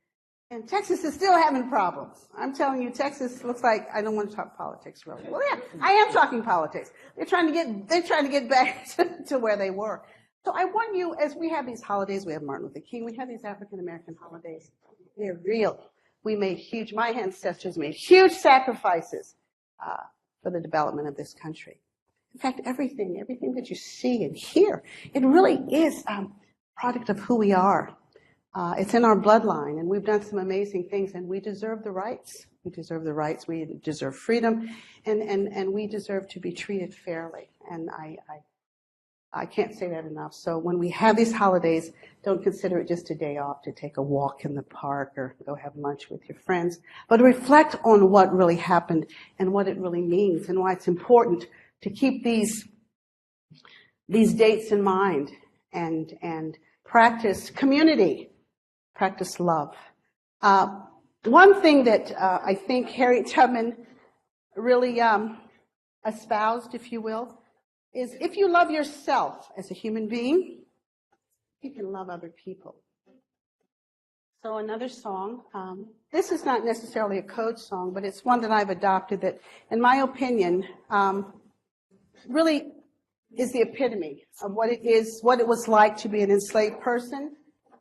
And Texas is still having problems. I'm telling you, Texas looks like, I don't want to talk politics really. Well, yeah, I am talking politics. They're trying to get back to where they were. So I want you, as we have these holidays, we have Martin Luther King, we have these African American holidays. They're real. My ancestors made huge sacrifices for the development of this country. In fact, everything that you see and hear, it really is a product of who we are. It's in our bloodline, and we've done some amazing things, and we deserve the rights. We deserve the rights. We deserve freedom, and we deserve to be treated fairly. And I can't say that enough. So when we have these holidays, don't consider it just a day off to take a walk in the park or go have lunch with your friends, but reflect on what really happened and what it really means and why it's important to keep these dates in mind and practice community, practice love. One thing that I think Harriet Tubman really espoused, if you will, is if you love yourself as a human being, you can love other people. So another song, this is not necessarily a code song, but it's one that I've adopted that, in my opinion, really is the epitome of what it was like to be an enslaved person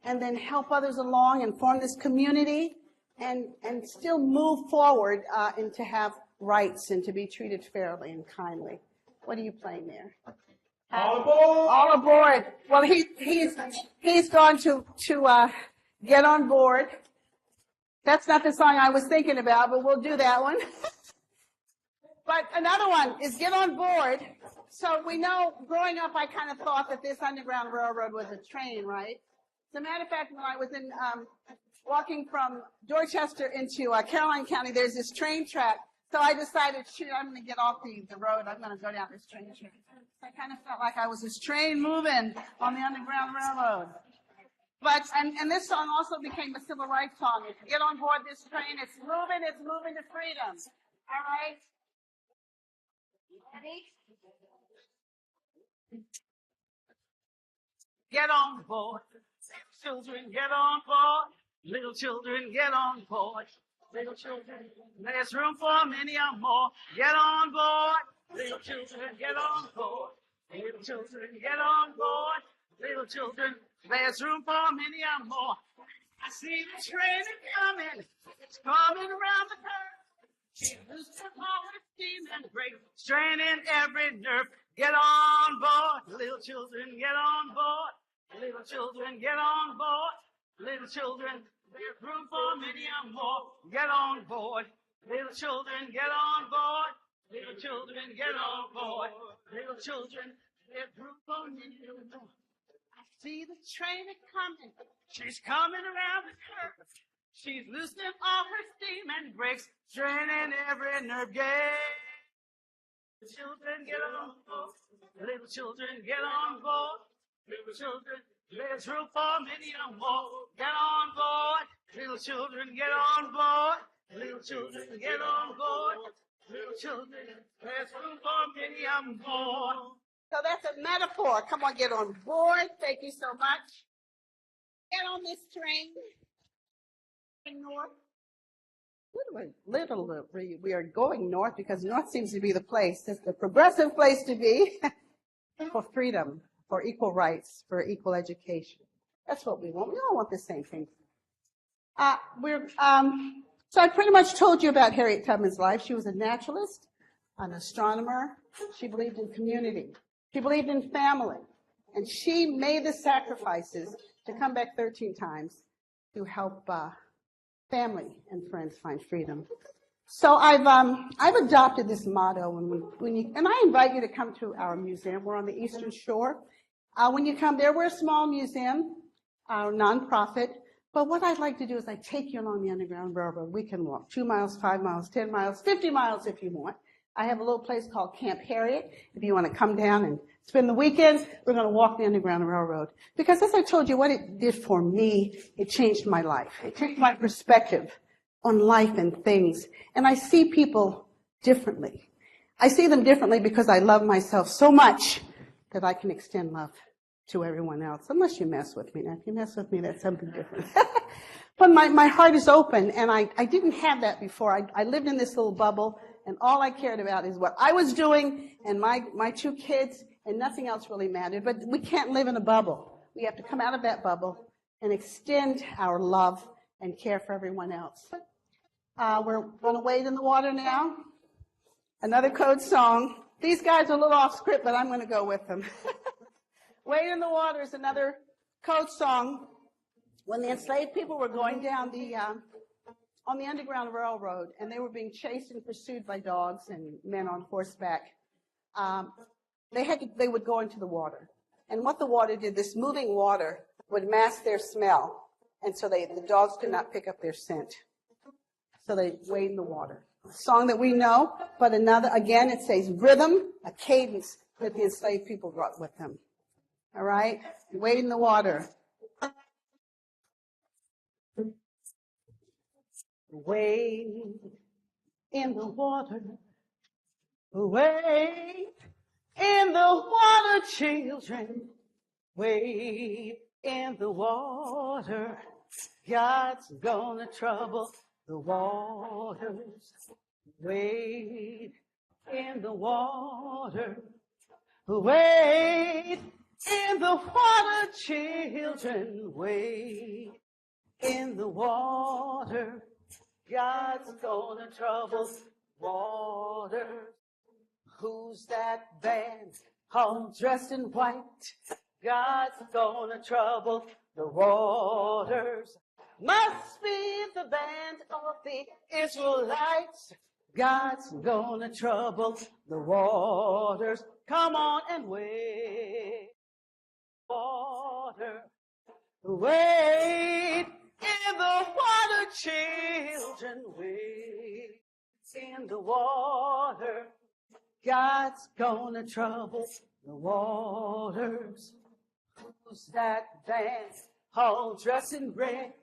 and then help others along and form this community and still move forward and to have rights and to be treated fairly and kindly. What are you playing there? All aboard! All aboard. Well, he's gone to get on board. That's not the song I was thinking about, but we'll do that one. But another one is Get on Board. So we know, growing up, I kind of thought that this Underground Railroad was a train, right? As a matter of fact, when I was in walking from Dorchester into Caroline County, there's this train track. So I decided, shoot, I'm going to get off the road. I'm going to go down this train track. I kind of felt like I was this train moving on the Underground Railroad. But, and this song also became a civil rights song. It's Get on Board This Train. It's moving to freedom. All right? Ready? Get on board. Children, get on board. Little children, get on board. Little children, there's room for many or more. Get on board. Little children, get on board. Little children, get on board. Little children, there's room for many or more. I see the train coming. It's coming around the curve. It's forward steam and brake, straining every nerve. Get on board. Little children, get on board. Little children, get on board. Little children, there's room for many or more. Get on board. Little children, get on board. Little children, get on board. Little children, there's room for many or more. I see the train coming. She's coming around the curve. She's loosening all her steam and brakes, straining every nerve. Little children, get on board. Little children, get on board. Little children, there's room for many or more. Get on board. Little children, get on board. Little children, get on board. Little children, there's room for many or more. So that's a metaphor. Come on, get on board. Thank you so much. Get on this train. North. We are going north because north seems to be the place. It's the progressive place to be for freedom, for equal rights, for equal education. That's what we want. We all want the same thing. So I pretty much told you about Harriet Tubman's life. She was a naturalist, an astronomer. She believed in community. She believed in family. And she made the sacrifices to come back 13 times to help family and friends find freedom. So I've adopted this motto and I invite you to come to our museum. We're on the Eastern Shore. When you come there, we're a small museum, our nonprofit. But what I'd like to do is I take you along the Underground Railroad. We can walk 2 miles, 5 miles, 10 miles, 50 miles if you want. I have a little place called Camp Harriet. If you want to come down and spend the weekends, we're going to walk the Underground Railroad. Because as I told you, what it did for me, it changed my life. It changed my perspective on life and things. And I see people differently. I see them differently because I love myself so much that I can extend love to everyone else, unless you mess with me. Now, if you mess with me, that's something different. But my heart is open, and I didn't have that before. I lived in this little bubble, and all I cared about is what I was doing and my 2 kids, and nothing else really mattered. But we can't live in a bubble. We have to come out of that bubble and extend our love and care for everyone else. We're going to wade in the water now. Another code song. These guys are a little off script, but I'm going to go with them. Wade in the Water is another code song. When the enslaved people were going down on the Underground Railroad, and they were being chased and pursued by dogs and men on horseback, they would go into the water. And what the water did, this moving water would mask their smell, and so the dogs could not pick up their scent. So they wade in the water. A song that we know, but another, again, it says rhythm, a cadence that the enslaved people brought with them. All right? Wade in the water. Wade in the water. Wade in the water, children. Wade in the water. God's gonna trouble the waters. Wade in the water. Wade In the water, children wade. In the water, God's gonna trouble waters. Who's that band all dressed in white? God's gonna trouble the waters. Must be the band of the Israelites. God's gonna trouble the waters. Come on and wade. Water. Wade in the water, children, wade in the water. God's gonna trouble the waters. Who's that band all dressed in red?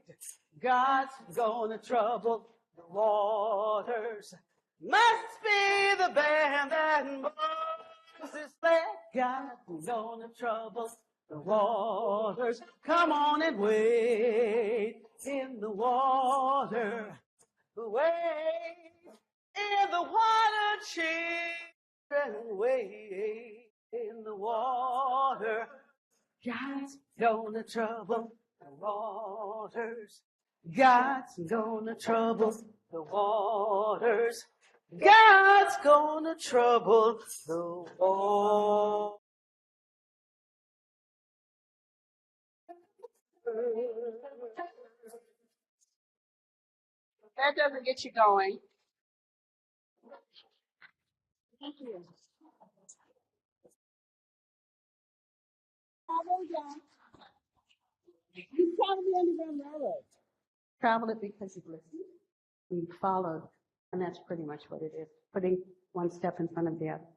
God's gonna trouble the waters. Must be the band that Moses led. God's gonna trouble the waters. Come on and wade in the water. Wade in the water, children, wade in the water. God's gonna trouble the waters. God's gonna trouble the waters. God's gonna trouble the waters. That doesn't get you going. Thank you. You traveled the Underground Railroad. Traveled it because you've listened, you followed, and that's pretty much what it is, putting one step in front of the other.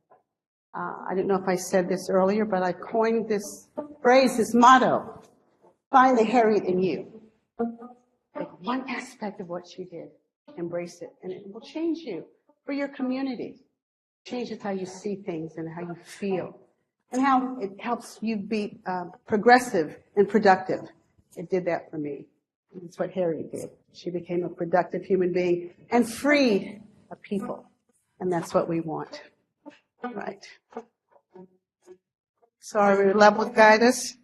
I don't know if I said this earlier, but I coined this phrase, this motto, find the Harriet in you. Take one aspect of what she did, embrace it, and it will change you for your community. Changes how you see things and how you feel, and how it helps you be progressive and productive. It did that for me. That's what Harriet did. She became a productive human being and freed a people. And that's what we want. Right. So are we love will guide us?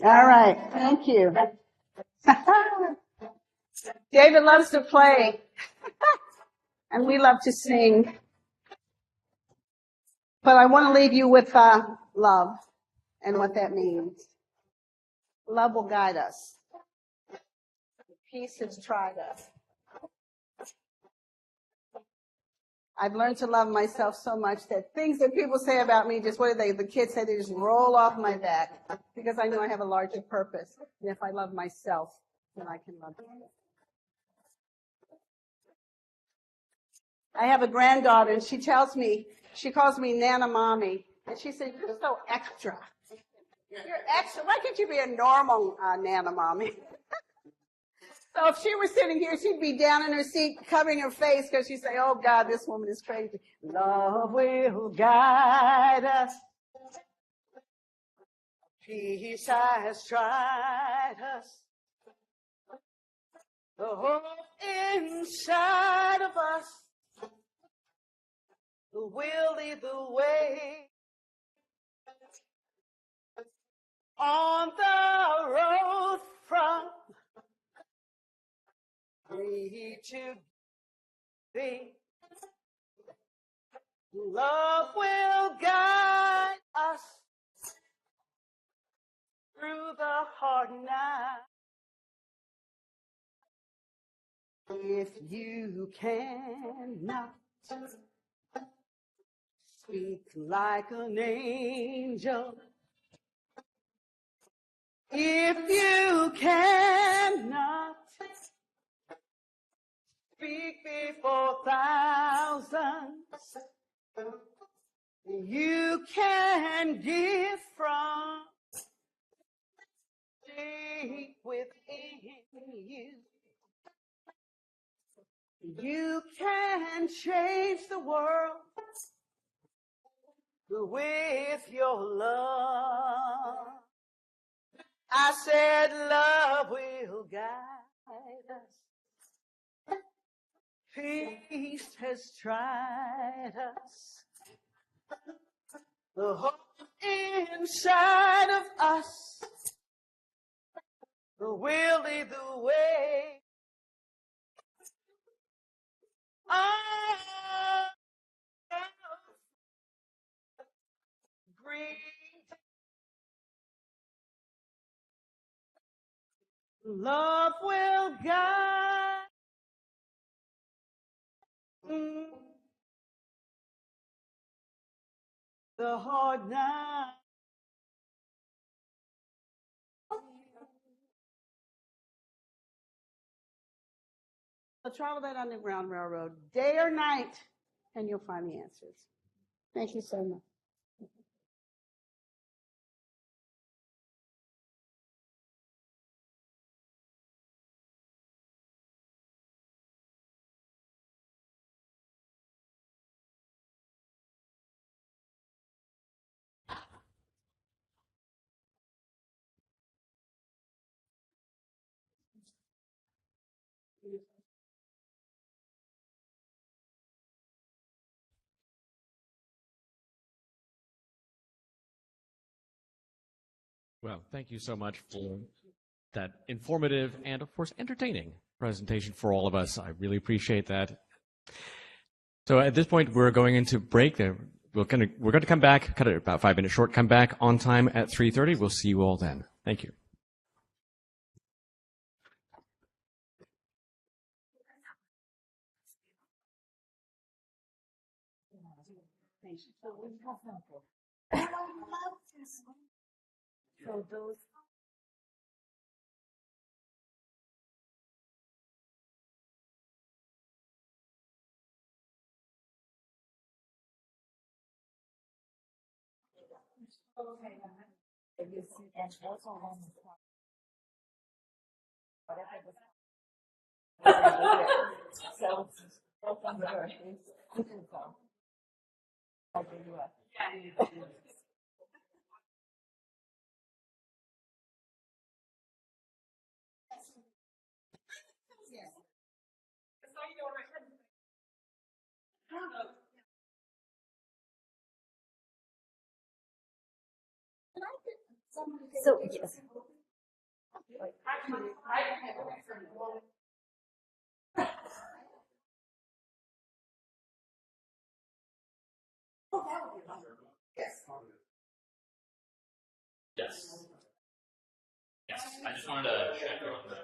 All right. Thank you. David loves to play. And we love to sing. But I want to leave you with love and what that means. Love will guide us. Peace has tried us. I've learned to love myself so much that things that people say about me, just what do they, the kids say, they just roll off my back because I know I have a larger purpose. And if I love myself, then I can love others. I have a granddaughter, and she tells me, she calls me Nana Mommy, and she said, you're so extra. You're extra. Why can't you be a normal Nana Mommy? So if she were sitting here, she'd be down in her seat, covering her face, because she'd say, oh, God, this woman is crazy. Love will guide us. Peace has tried us. The hope inside of us will lead the way on the road from me to thee. Love will guide us through the hard night. If you cannot speak like an angel, if you cannot speak before thousands, you can give from deep within you. You can change the world with your love. I said love will us. Peace has tried us. The hope inside of us will lead the way. Love will guide the hard night. Travel that Underground Railroad day or night, and you'll find the answers. Thank you so much. Well, thank you so much for that informative and, of course, entertaining presentation for all of us. I really appreciate that. So at this point, we're going into break. We're going to come back, cut it about 5 minutes short, come back on time at 3:30. We'll see you all then. Thank you. So those. Okay. If you see, and also on the top, whatever the so from the earth is so. So yes. Yes. Yes. I just wanted to check on the.